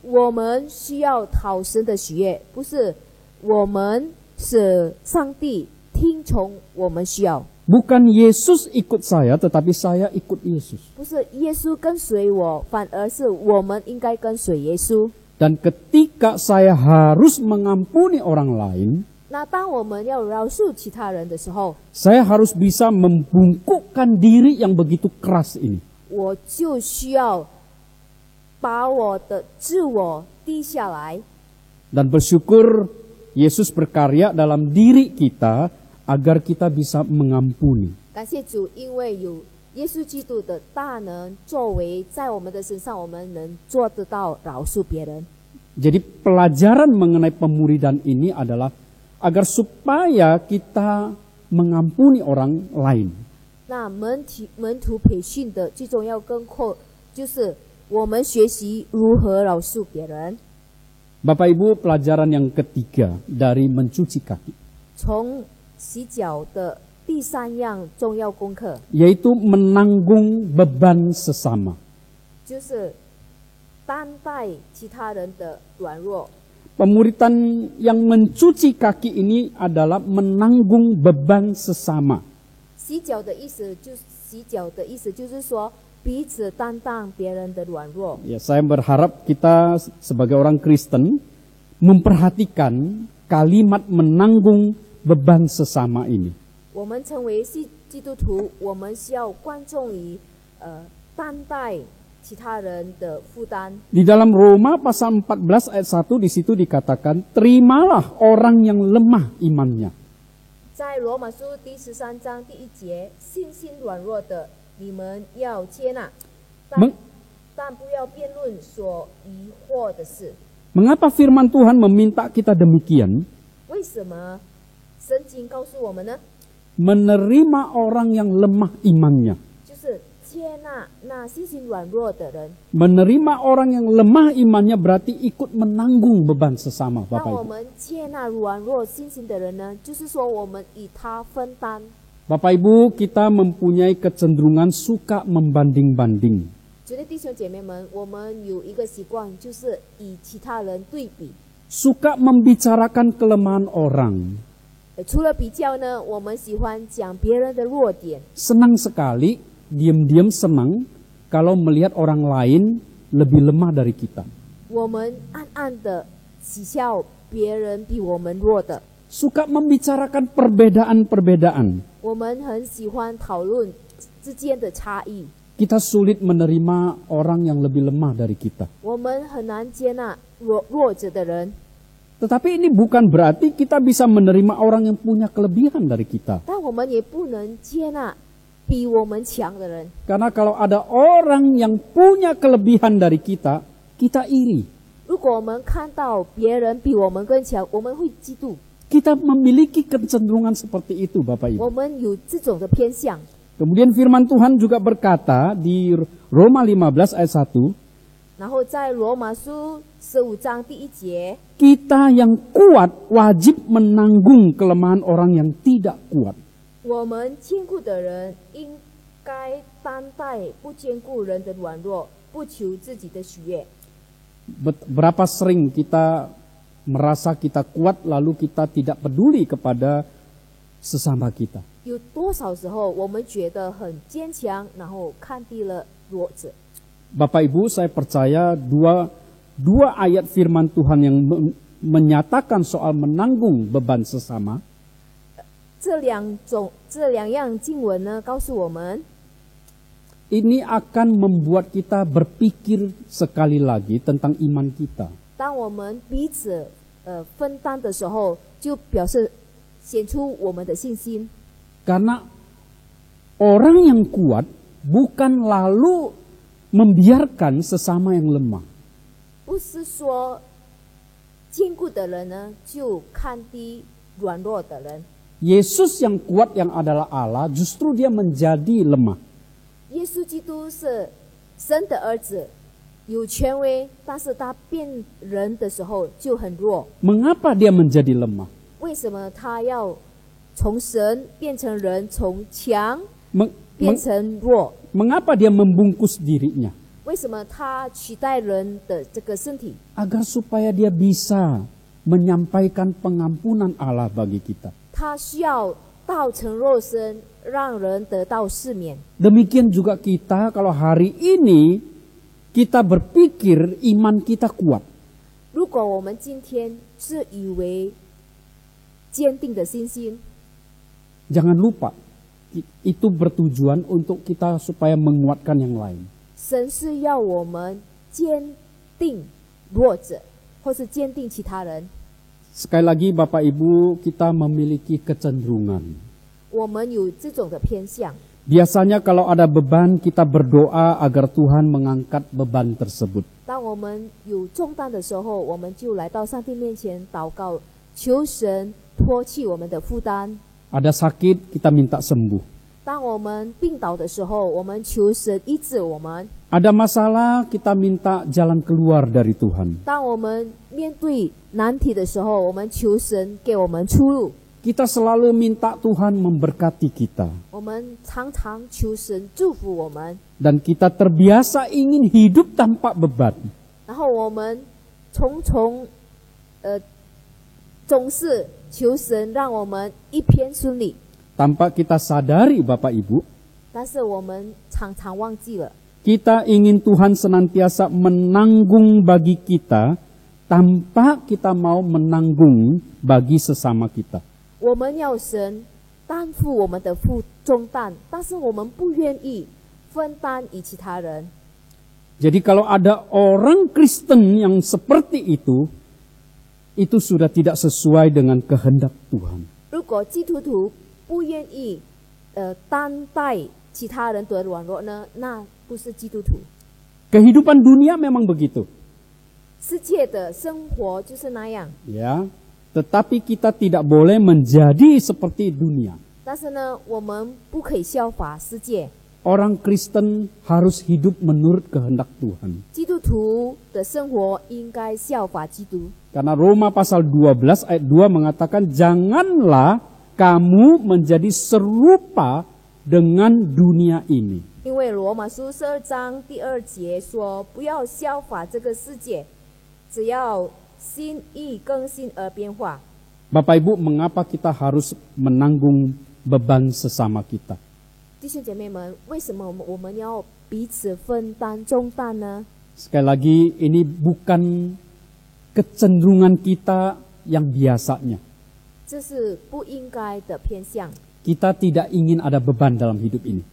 我们需要讨神的喜悦，不是我们使上帝听从我们需要， Bukan Yesus ikut saya, tetapi saya ikut Yesus. 不是耶稣跟随我，反而是我们应该跟随耶稣。 Dan ketika saya harus mengampuni orang lain, 那当我们要饶恕其他人的时候， saya harus bisa membungkukkan diri yang begitu keras ini. 我就需要把我的自我低下来， Dan bersyukur Yesus berkarya dalam diri kita agar kita bisa mengampuni. 感谢主，因为有耶稣基督的大能作为在我们的身上，我们能做得到饶恕别人。 Jadi pelajaran mengenai pemuridan ini adalah agar supaya kita mengampuni orang lain. 那门徒培训的最重要功课就是我们学习如何饶恕别人。 Bapak Ibu, pelajaran yang ketiga dari mencuci kaki, 从洗脚的第三样重要功课 yaitu menanggung beban sesama. 就是担待其他人的软弱。 Pemuridan yang mencuci kaki ini adalah menanggung beban sesama. 洗脚的意思就是说彼此担当别人的软弱。 Ya, saya berharap kita sebagai orang Kristen memperhatikan kalimat menanggung beban sesama ini. 我们成为基督徒，我们需要关注于担待其他人的负担。 Di dalam Roma pasal 14 ayat 1 di situ dikatakan, terimalah orang yang lemah imannya. 在罗马书第13章第1节，信心软弱的，你们要接纳，但不要辩论所疑惑的事。 Mengapa firman Tuhan meminta kita demikian? 为什么圣经告诉我们呢？ Menerima orang yang lemah imannya. 就是接纳那信心软弱的人。 Menerima orang yang lemah imannya berarti ikut menanggung beban sesama, 当 Bapak 我 Ibu. 们接纳软弱信心的人呢，就是说我们与他分担。 Bapak Ibu, kita mempunyai kecenderungan suka membanding-banding. 主的弟兄姐妹们，我们有一个习惯，就是与其他人对比。 Suka membicarakan kelemahan orang. 除了比较呢，我们喜欢讲别人的弱点。 Senang sekali, diam-diam senang kalau melihat orang lain lebih lemah dari kita. 我们暗暗的喜笑别人比我们弱的。 Suka membicarakan perbedaan-perbedaan. 我们很喜欢讨论之间的差异。 Kita sulit menerima orang yang lebih lemah dari kita. 我们很难接纳弱者的人。 Tetapi ini bukan berarti kita bisa menerima orang yang punya kelebihan dari kita. 但我们也不能接纳比我们强的人， Karena kalau ada orang yang punya kelebihan dari kita, kita iri. 如果我们看到别人比我们更强，我们会嫉妒， Kita memiliki kecenderungan seperti itu, Bapak Ibu. 我们有这种的偏向。 Kemudian firman Tuhan juga berkata di Roma 15 ayat 1, 然后在罗马书15章第1节， kita yang kuat wajib menanggung kelemahan orang yang tidak kuat. 我们坚固的人应该担待不坚固人的软弱，不求自己的喜悦。 Berapa sering kita merasa kita kuat lalu kita tidak peduli kepada sesama kita. 有多少时候我们觉得很坚强，然后看低了弱者？ Bapak Ibu, saya percaya dua ayat firman Tuhan yang menyatakan soal menanggung beban sesama. 这两样经文呢，告诉我们， Ini akan membuat kita berpikir sekali lagi tentang iman kita. 当我们彼此分担的时候，就表示显出我们的信心。 Karena orang yang kuat bukan lalu membiarkan sesama yang lemah. 不是说坚固的人呢就看低软弱的人。 Yesus yang kuat yang adalah Allah justru dia menjadi lemah. 耶稣基督是神的儿子，有权威，但是他变人的时候就很弱。 Mengapa dia menjadi lemah? 为什么他要从神变成人，从强 Meng- 变 meng- 成弱？ Mengapa dia membungkus dirinya? 为什么他取代人的这个身体？ Agar supaya dia bisa menyampaikan pengampunan Allah bagi kita. 他需要道成肉身，让人得到赦免。 Demikian juga kita kalau hari ini kita berpikir iman kita kuat. 如果我们今天是以为坚定的信心， Jangan lupa, itu bertujuan untuk kita supaya menguatkan yang lain. 神是要我们坚定弱者，或是坚定其他人。 Sekali lagi Bapak Ibu, kita memiliki kecenderungan. 我们有这种的偏向。 Biasanya kalau ada beban, kita berdoa agar Tuhan mengangkat beban tersebut. 当我们有重担的时候，我们就来到上帝面前祷告，求神脱去我们的负担。 Ada sakit, kita minta sembuh. 当我们病倒的时候，我们求神医治我们。 Ada masalah, kita minta jalan keluar dari Tuhan. 当我们面对难题的时候，我们求神给我们出路。 Kita selalu minta Tuhan memberkati kita. 我们常常求神祝福我们， Dan kita terbiasa ingin hidup tanpa beban. 然后我们总是求神让我们一片顺利， Tanpa kita sadari Bapak Ibu, 但是我们常常忘记了， kita ingin Tuhan senantiasa menanggung bagi kita tanpa kita mau menanggung bagi sesama kita. 我们要神担负我们的重担，但是我们不愿意分担与其他人。 Jadi kalau ada orang Kristen yang seperti itu sudah tidak sesuai dengan kehendak Tuhan. 如果基督徒不愿意担待其他人的软弱呢，那不是基督徒。 Kehidupan dunia memang begitu. 世界的生活就是那样， Ya, tetapi kita tidak boleh menjadi seperti dunia. 但是呢，我们不可以效法世界。 Orang Kristen harus hidup menurut kehendak Tuhan. 基督徒的生活应该效法基督， Karena Roma pasal 12 ayat 2 mengatakan, janganlah kamu menjadi serupa dengan dunia ini. 因为罗马书12章第2节说：“不要效法这个世界，只要心意更新而变化。” Bapak Ibu, mengapa kita harus menanggung beban sesama kita? 弟兄姐妹们，为什么我们要彼此分担重担呢？ Sekali lagi, ini bukan kecenderungan kita yang biasanya. 这是不应该的偏向， Kita tidak ingin ada beban dalam hidup ini.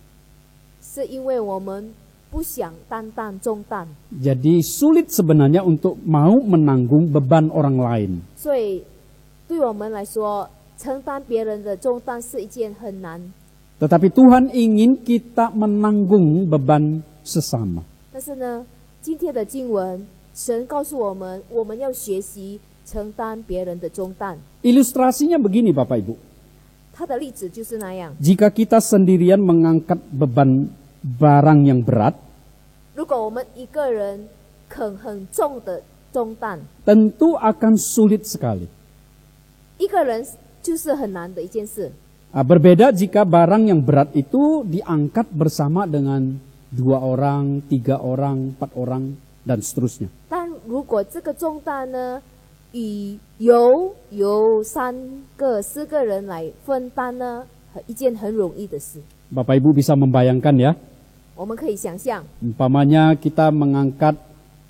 是因为我们不想担当重担， Jadi sulit sebenarnya untuk mau menanggung beban orang lain. 所以对我们来说，承担别人的重担是一件很难。 Tetapi Tuhan ingin kita menanggung beban sesama. 但是呢，今天的经文，神告诉我们，我们要学习承担别人的重担。 Ilustrasinya begini Bapak Ibu. 他的例子就是那样。 Jika kita sendirian mengangkat beban barang yang berat, 如果我们一个人啃很重的重担， tentu akan sulit sekali. 一个人就是很难的一件事。 Berbeda jika barang yang berat itu diangkat bersama dengan 2 orang, 3 orang, 4 orang, dan seterusnya. 但如果这个重担呢，由3个、4个人来分担呢，一件很容易的事。 Bapak Ibu bisa membayangkan ya, 我们可以想象， umpamanya kita mengangkat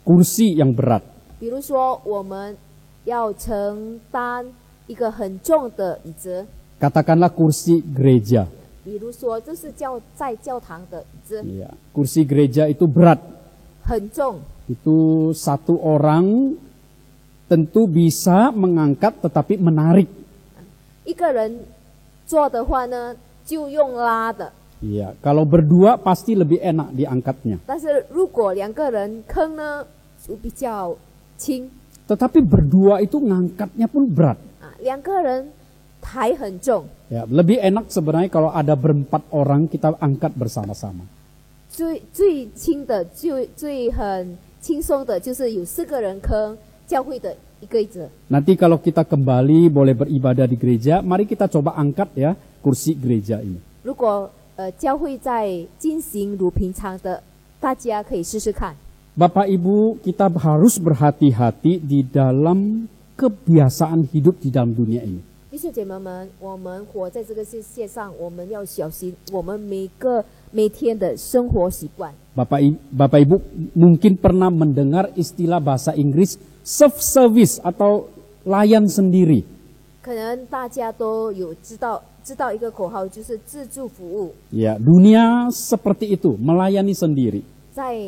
kursi yang berat. 比如说我们要承担一个很重的椅子， Katakanlah kursi gereja. 比如说就是在教堂的椅子， Ya, kursi gereja itu berat. 很重。 Itu 1 orang tentu bisa mengangkat tetapi menarik. 一个人做的话呢，就用拉的； Iya, kalau berdua pasti lebih enak diangkatnya. 但是如果2个人坑呢，就比较轻 Tetapi berdua itu ngangkatnya pun berat. 啊，2个人抬很重。 Ya, lebih enak sebenarnya kalau ada berempat orang kita angkat bersama-sama. 最轻的、最很轻松的，就是有4个人坑，教会的一个椅子。 Nanti kalau kita kembali boleh beribadah di gereja, mari kita coba angkat ya kursi gereja ini. 如果教会在进行如平常的，大家可以试试看。 Bapak Ibu, kita harus berhati-hati di dalam kebiasaan hidup di dalam dunia ini. 弟兄姐妹们，我们活在这个世界上，我们要小心我们每天的生活习惯。 Bapak Ibu mungkin pernah mendengar istilah bahasa Inggris self-service atau layan sendiri. 可能大家都有知道一个口号，就是自助服务。 Ya, dunia seperti itu, melayani sendiri.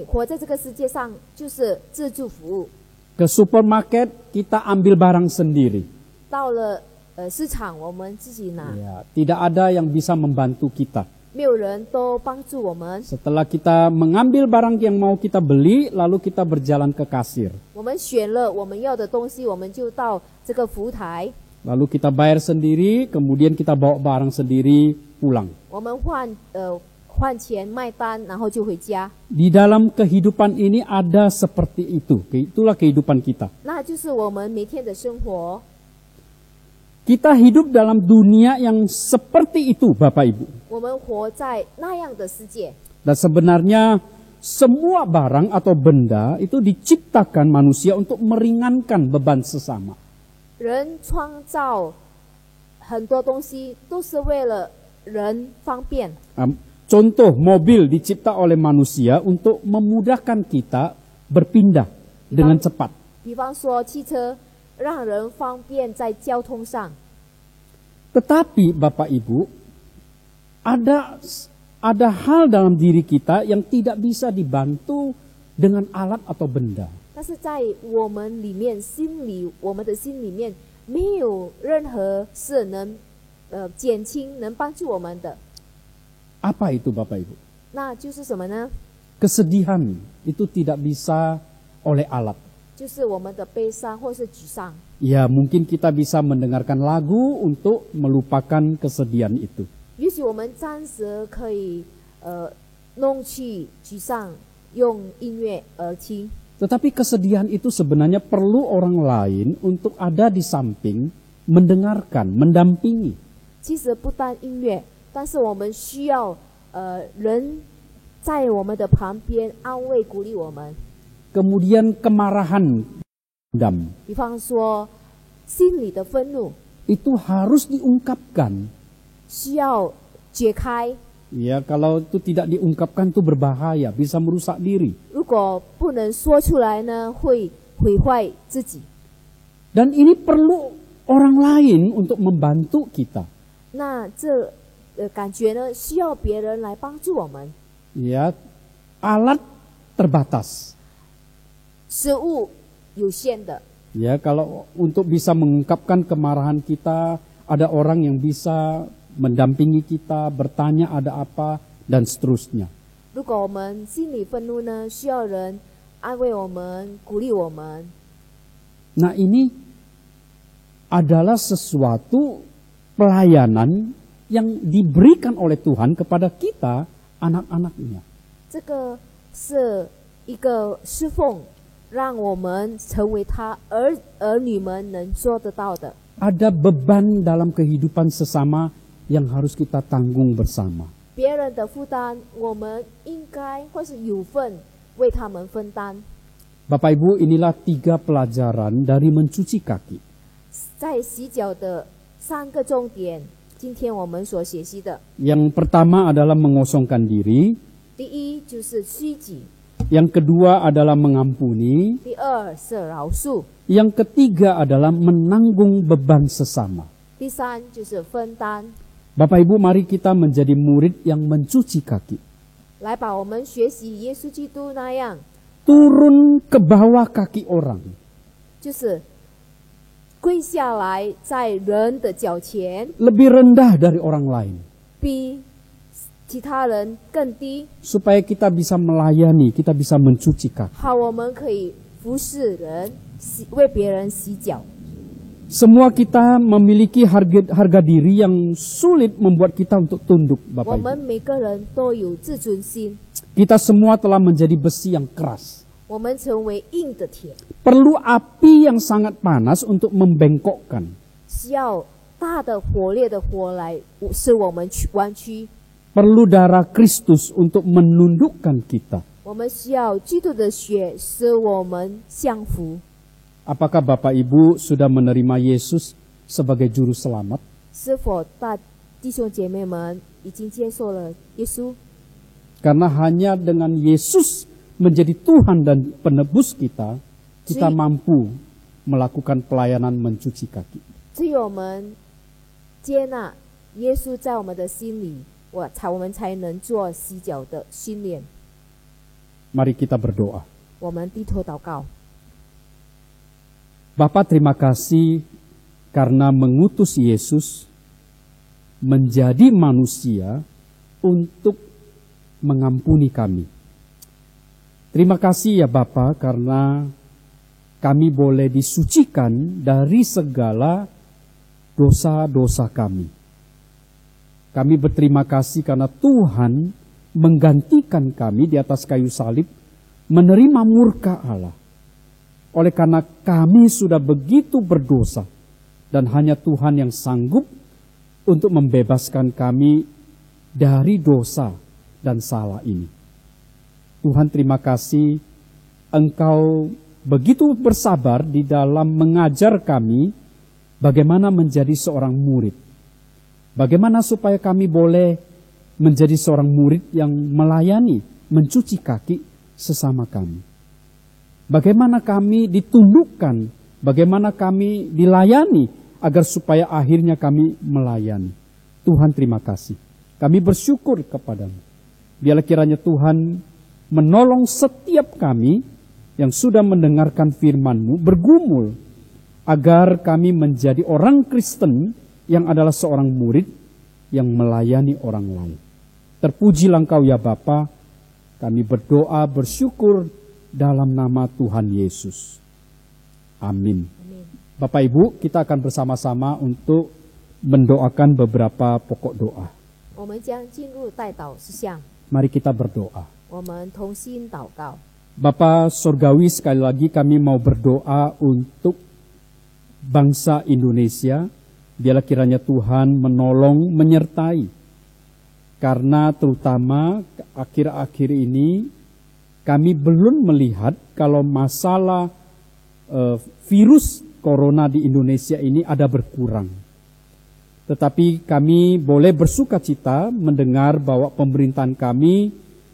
活在这个世界上，就是自助服务。 Ke supermarket kita ambil barang sendiri. 到了市场，我们自己拿， Ya, tidak ada yang bisa membantu kita. 没有人都帮助我们。 Setelah kita mengambil barang yang mau kita beli, lalu kita berjalan ke kasir. 我们选了我们要的东西，我们就到这个服务台， Lalu kita bayar sendiri, kemudian kita bawa barang sendiri pulang. 我们换钱卖单，然后就回家。 Di dalam kehidupan ini ada seperti itu. Itulah kehidupan kita. 那就是我们每天的生活。 Kita hidup dalam dunia yang seperti itu, Bapak Ibu. 我们活在那样的世界。 Dan sebenarnya semua barang atau benda itu diciptakan manusia untuk meringankan beban sesama. 人创造很多东西都是为了人方便。 Contoh, mobil dicipta oleh manusia untuk memudahkan kita berpindah dengan cepat. 比方说汽车，让人方便在交通上。 Tetapi Bapak Ibu, ada hal dalam diri kita yang tidak bisa dibantu dengan alat atau benda. 但是在我们里面，我们的心里面没有任何是能减轻、能帮助我们的。 Apa itu Bapak Ibu? 那就是什么呢？ Kesedihan itu tidak bisa oleh alat. 就是我们的悲伤或是沮丧。 Ya, mungkin kita bisa mendengarkan lagu untuk melupakan kesedihan itu. 也许我们暂时可以弄去沮丧，用音乐而听。 Tetapi kesedihan itu sebenarnya perlu orang lain untuk ada di samping, mendengarkan, mendampingi. 其实不单音乐，但是我们需要人在我们的旁边安慰鼓励我们。 Kemudian kemarahan, dendam, 比方说心里的愤怒 itu harus diungkapkan. 需要解开， Ya, kalau itu tidak diungkapkan itu berbahaya, bisa merusak diri. 如果不能说出来呢，会毁坏自己。 Dan ini perlu orang lain untuk membantu kita. 那这感觉呢，需要别人来帮助我们。 Ya, alat terbatas. 食物有限的， Ya, kalau untuk bisa mengungkapkan kemarahan kita, ada orang yang bisa mendampingi kita, bertanya ada apa, dan seterusnya. 如果我们心里愤怒呢，需要人安慰我们、鼓励我们。 Nah, ini adalah sesuatu pelayanan yang diberikan oleh Tuhan kepada kita, anak-anaknya. 这个是一个侍奉，让我们成为他儿女们能做得到的。 Ada beban dalam kehidupan sesama yang harus kita tanggung bersama. 别人的负担，我们应该或是有份为他们分担。 Bapak Ibu, inilah 3 pelajaran dari mencuci kaki. 在洗脚的3个重点，今天我们所学习的， Yang pertama adalah mengosongkan diri. 第一就是虚己， Yang kedua adalah mengampuni. 第二是饶恕， Yang ketiga adalah menanggung beban sesama. 第三就是分担。 Bapak Ibu, mari kita menjadi murid yang mencuci kaki. 来把我们学习耶稣基督那样， Turun ke bawah kaki orang. 就是跪下来在人的脚前， Lebih rendah dari orang lain. 比其他人更低， Supaya kita bisa melayani, kita bisa mencuci kaki. 好我们可以服侍人，为别人洗脚。 Semua kita memiliki harga diri yang sulit membuat kita untuk tunduk, 我 Bapak 们 Ibu. 每个人都有自尊心， Kita semua telah menjadi besi yang keras. 我我们成为硬的铁， Perlu api yang sangat panas untuk membengkokkan. 需要大的火烈的火来使我们弯曲。 Perlu darah Kristus untuk menundukkan kita. 我们需要基督的血使我们降服。 Apakah Bapak Ibu sudah menerima Yesus sebagai juru selamat? 是否大弟兄姐妹们已经接受了耶稣？ Karena hanya dengan Yesus menjadi Tuhan dan penebus kita, kita mampu melakukan pelayanan mencuci kaki. 只有我们接纳耶稣在我们的心里，我们才能做洗脚的训练。 Mari kita berdoa. 我们低头祷告。 Bapa, terima kasih karena mengutus Yesus menjadi manusia untuk mengampuni kami. Terima kasih ya Bapa karena kami boleh disucikan dari segala dosa-dosa kami. Kami berterima kasih karena Tuhan menggantikan kami di atas kayu salib, menerima murka Allah. Oleh karena kami sudah begitu berdosa, dan hanya Tuhan yang sanggup untuk membebaskan kami dari dosa dan salah ini. Tuhan, terima kasih Engkau begitu bersabar di dalam mengajar kami bagaimana menjadi seorang murid. Bagaimana supaya kami boleh menjadi seorang murid yang melayani, mencuci kaki sesama kami. Bagaimana kami ditundukkan, bagaimana kami dilayani agar supaya akhirnya kami melayani. Tuhan, terima kasih. Kami bersyukur kepadamu. Biarlah kiranya Tuhan menolong setiap kami yang sudah mendengarkan firman-Mu bergumul agar kami menjadi orang Kristen yang adalah seorang murid yang melayani orang lain. Terpujilah Engkau ya Bapa. Kami berdoa bersyukur dalam nama Tuhan Yesus. Amin. Bapak Ibu, kita akan bersama-sama untuk mendoakan beberapa pokok doa. 我们将进入代祷事项， Mari kita berdoa. 我们同心祷告。 Bapa Surgawi, sekali lagi kami mau berdoa untuk bangsa Indonesia. Biarlah kiranya Tuhan menolong, menyertai. Karena terutama akhir-akhir ini kami belum melihat kalau masalah virus corona di Indonesia ini ada berkurang. Tetapi kami boleh bersuka cita mendengar bahwa pemerintahan kami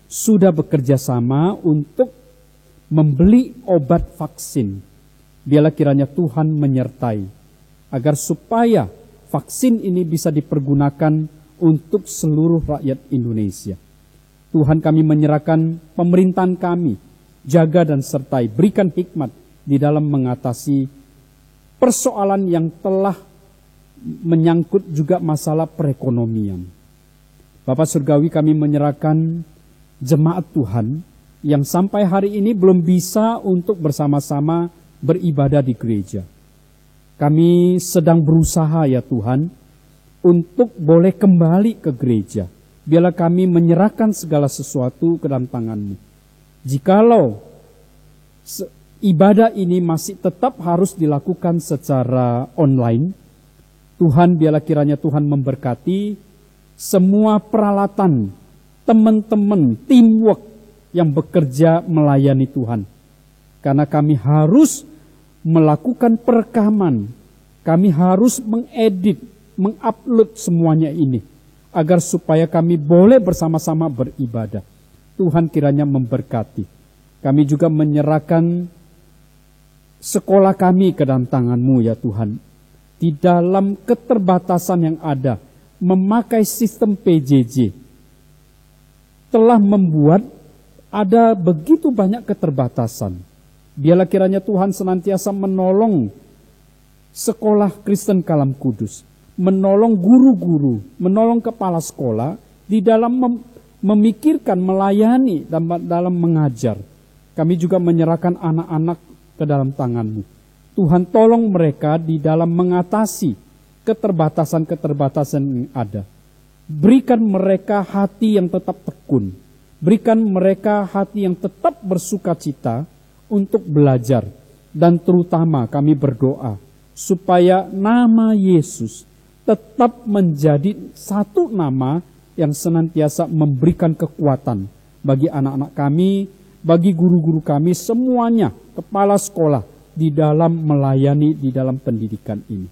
sudah bekerja sama untuk membeli obat vaksin. Biarlah kiranya Tuhan menyertai agar supaya vaksin ini bisa dipergunakan untuk seluruh rakyat Indonesia. Tuhan, kami menyerahkan pemerintahan kami, jaga dan sertai, berikan hikmat di dalam mengatasi persoalan yang telah menyangkut juga masalah perekonomian. Bapak Surgawi, kami menyerahkan jemaat Tuhan yang sampai hari ini belum bisa untuk bersama-sama beribadah di gereja. Kami sedang berusaha ya Tuhan untuk boleh kembali ke gereja. Biarlah kami menyerahkan segala sesuatu ke dalam tangan-Mu. Jikalau ibadah ini masih tetap harus dilakukan secara online, Tuhan, biarlah kiranya Tuhan memberkati semua peralatan, teman-teman, teamwork yang bekerja melayani Tuhan. Karena kami harus melakukan perekaman, kami harus mengedit, mengupload semuanya ini, agar supaya kami boleh bersama-sama beribadah. Tuhan kiranya memberkati. Kami juga menyerahkan sekolah kami ke dalam tangan-Mu ya Tuhan. Di dalam keterbatasan yang ada, memakai sistem PJJ, telah membuat ada begitu banyak keterbatasan. Biarlah kiranya Tuhan senantiasa menolong sekolah Kristen Kalam Kudus, menolong guru-guru, menolong kepala sekolah di dalam memikirkan, melayani, dalam mengajar. Kami juga menyerahkan anak-anak ke dalam tangan-Mu. Tuhan, tolong mereka di dalam mengatasi keterbatasan-keterbatasan yang ada. Berikan mereka hati yang tetap tekun. Berikan mereka hati yang tetap bersuka cita untuk belajar. Dan terutama kami berdoa supaya nama Yesus tetap menjadi satu nama yang senantiasa memberikan kekuatan bagi anak-anak kami, bagi guru-guru kami, semuanya, kepala sekolah, di dalam melayani, di dalam pendidikan ini.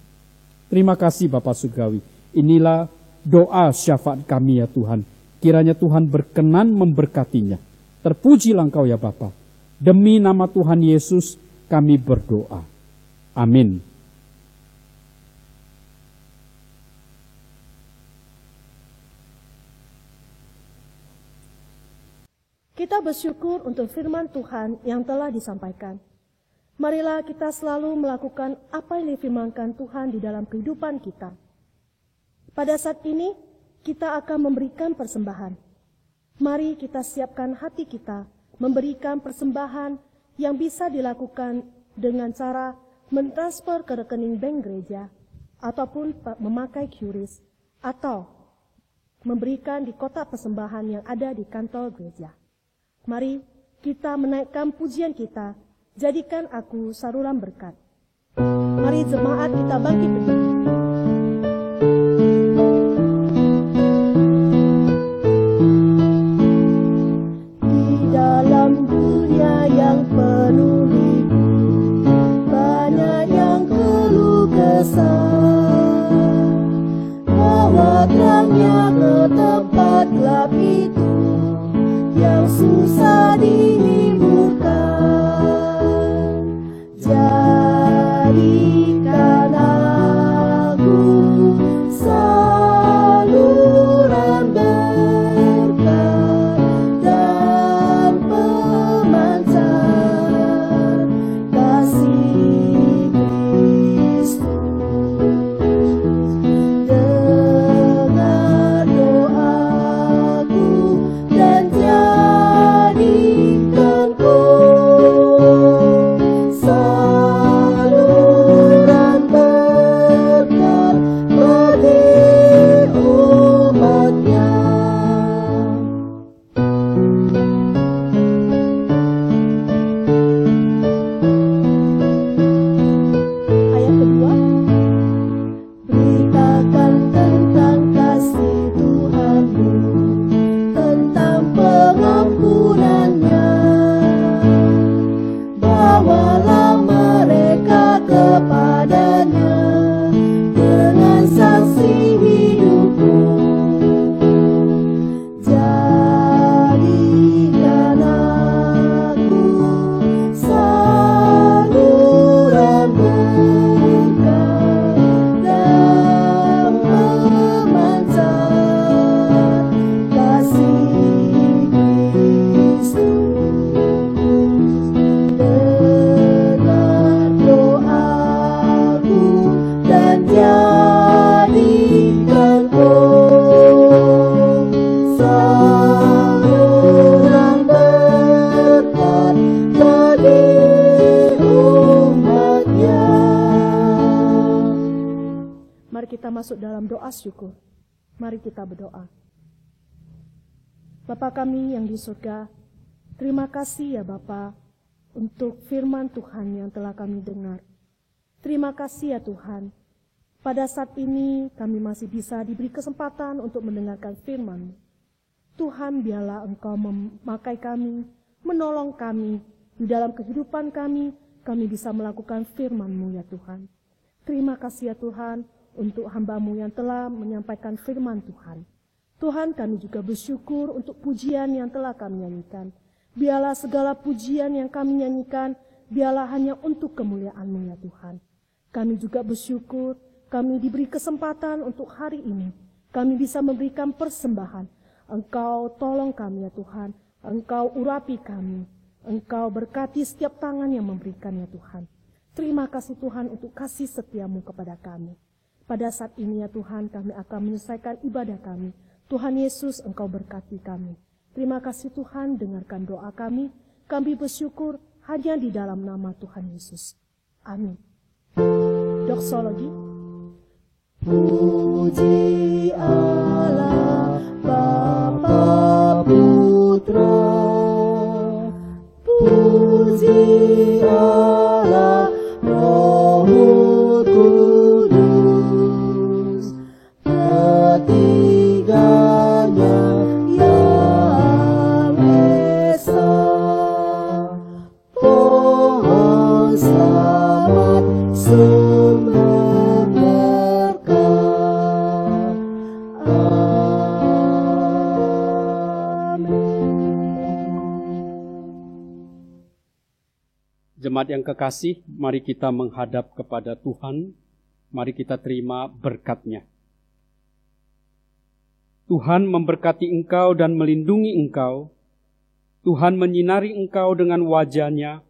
Terima kasih Bapak Surgawi. Inilah doa syafaat kami ya Tuhan. Kiranya Tuhan berkenan memberkatinya. Terpujilah Engkau ya Bapa. Demi nama Tuhan Yesus kami berdoa. Amin. Kita bersyukur untuk firman Tuhan yang telah disampaikan. Marilah kita selalu melakukan apa yang difirmankan Tuhan di dalam kehidupan kita. Pada saat ini, kita akan memberikan persembahan. Mari kita siapkan hati kita memberikan persembahan yang bisa dilakukan dengan cara mentransfer ke rekening bank gereja, ataupun memakai QRIS, atau memberikan di kotak persembahan yang ada di kantor gereja. Mari kita menaikkan pujian kita, jadikan aku saluran berkat. Mari jemaat kita bangkit berdiri. Di dalam dunia yang penuh liku, banyak yang keluh kesah, bawa terangnya ke tempat gelap itu yang susah dihiburkan. Jadikan aku saluran berkat dan pemancar kasih Kristus. Dengar doaku dan jadikanku saluran berkat bagi umatnya. Ayat kedua, beritakan tentang kasih Tuhanmu, tentang pengampunannya. Bawalah mereka kepadanya dengan saksi hidupmu. Jadikan aku saluran berkat dan pemancar kasih Kristus. Dengar doaku dan jadikanku saluran berkat bagi umatnya. Mari kita masuk dalam doa syukur. Mari kita berdoa. Bapa kami yang di surga, terima kasih ya Bapa untuk firman Tuhan yang telah kami dengar. Terima kasih ya Tuhan, pada saat ini kami masih bisa diberi kesempatan untuk mendengarkan firman-Mu. Tuhan, biarlah Engkau memakai kami, menolong kami, di dalam kehidupan kami bisa melakukan firman-Mu ya Tuhan. Terima kasih ya Tuhan untuk hamba-Mu yang telah menyampaikan firman Tuhan. Tuhan, kami juga bersyukur untuk pujian yang telah kami nyanyikan. Biarlah segala pujian yang kami nyanyikan, biarlah hanya untuk kemuliaan-Mu ya Tuhan. Kami juga bersyukur, kami diberi kesempatan untuk hari ini. Kami bisa memberikan persembahan. Engkau tolong kami ya Tuhan. Engkau urapi kami. Engkau berkati setiap tangan yang memberikan ya Tuhan. Terima kasih Tuhan untuk kasih setia-Mu kepada kami. Pada saat ini ya Tuhan, kami akan menyelesaikan ibadah kami. Tuhan Yesus, Engkau berkati kami. Terima kasih Tuhan, dengarkan doa kami. Kami bersyukur hanya di dalam nama Tuhan Yesus. Amin. Doksologi. Puji Allah Bapa Putra, puji Jemaat yang kekasih, mari kita menghadap kepada Tuhan, mari kita terima berkat-Nya. Tuhan memberkati engkau dan melindungi engkau. Tuhan menyinari engkau dengan wajah-Nya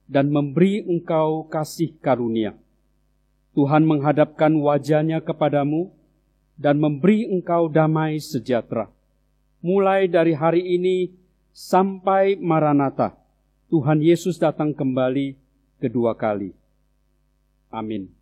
dan memberi engkau kasih karunia. Tuhan menghadapkan wajah-Nya kepadamu dan memberi engkau damai sejahtera. Mulai dari hari ini sampai Maranatha, Tuhan Yesus datang kembali kedua kali. Amin.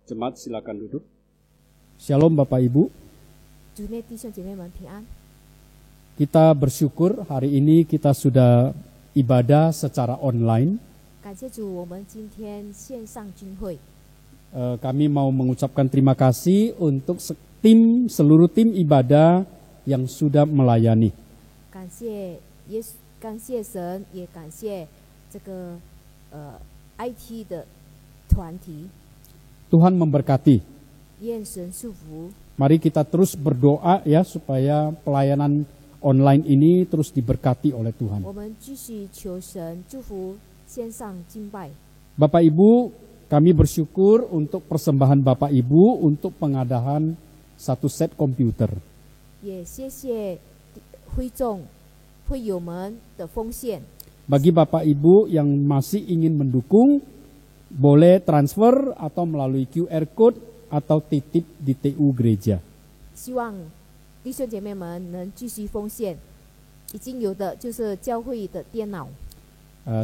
Jemaat silakan duduk. Shalom Bapak Ibu. 主内弟兄姐妹们平安。 Kita bersyukur hari ini kita sudah ibadah secara online. 感谢主，我们今天线上聚会。 Kami mau mengucapkan terima kasih untuk seluruh tim ibadah yang sudah melayani. 感谢耶稣，感谢神，也感谢这个IT 的团体。 Tuhan memberkati. 愿神祝福。 Mari kita terus berdoa ya supaya pelayanan online ini terus diberkati oleh Tuhan. 我们继续求神祝福线上敬拜。 Bapak Ibu, kami bersyukur untuk persembahan Bapak Ibu untuk pengadahan satu set komputer. 也谢谢会友们的奉献。 Bagi Bapak Ibu yang masih ingin mendukung, boleh transfer atau melalui QR Code atau titip di TU gereja. 希望弟兄姐妹们能继续奉献，已经有的就是教会的电脑。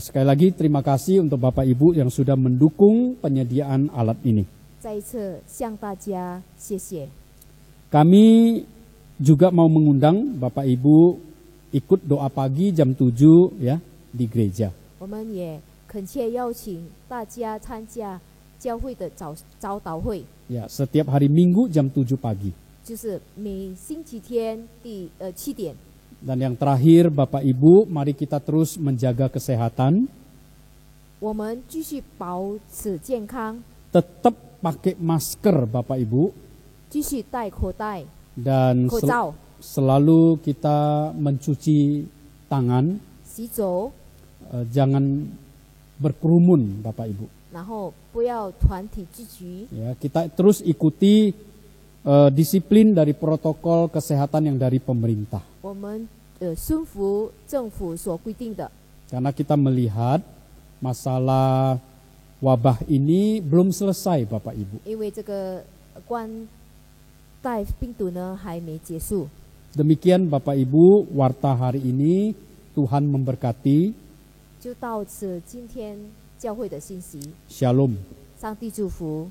Sekali lagi terima kasih untuk Bapak Ibu yang sudah mendukung penyediaan alat ini. 再一次向大家谢谢。 Kami juga mau mengundang Bapak Ibu ikut doa pagi jam 7 ya di gereja. 我们也恳切邀请大家参加教会的早祷会， Ya, setiap hari Minggu jam 7 pagi. 就是每星期天7点。 Dan yang terakhir Bapak Ibu, mari kita terus menjaga kesehatan. 我们继续保持健康， Tetap pakai masker Bapak Ibu. 继续戴口袋、 Dan 口罩、 selalu kita mencuci tangan. 洗手， Jangan berkerumun Bapak Ibu. 然后不要团体聚集。 Ya, kita terus ikuti disiplin dari protokol kesehatan yang dari pemerintah. 我们顺服政府所规定的， Karena kita melihat masalah wabah ini belum selesai Bapak Ibu. 因为这个冠带病毒呢还没结束。 Demikian Bapak Ibu, warta hari ini Tuhan memberkati. 就到此今天教会的信息， Shalom. 上帝祝福。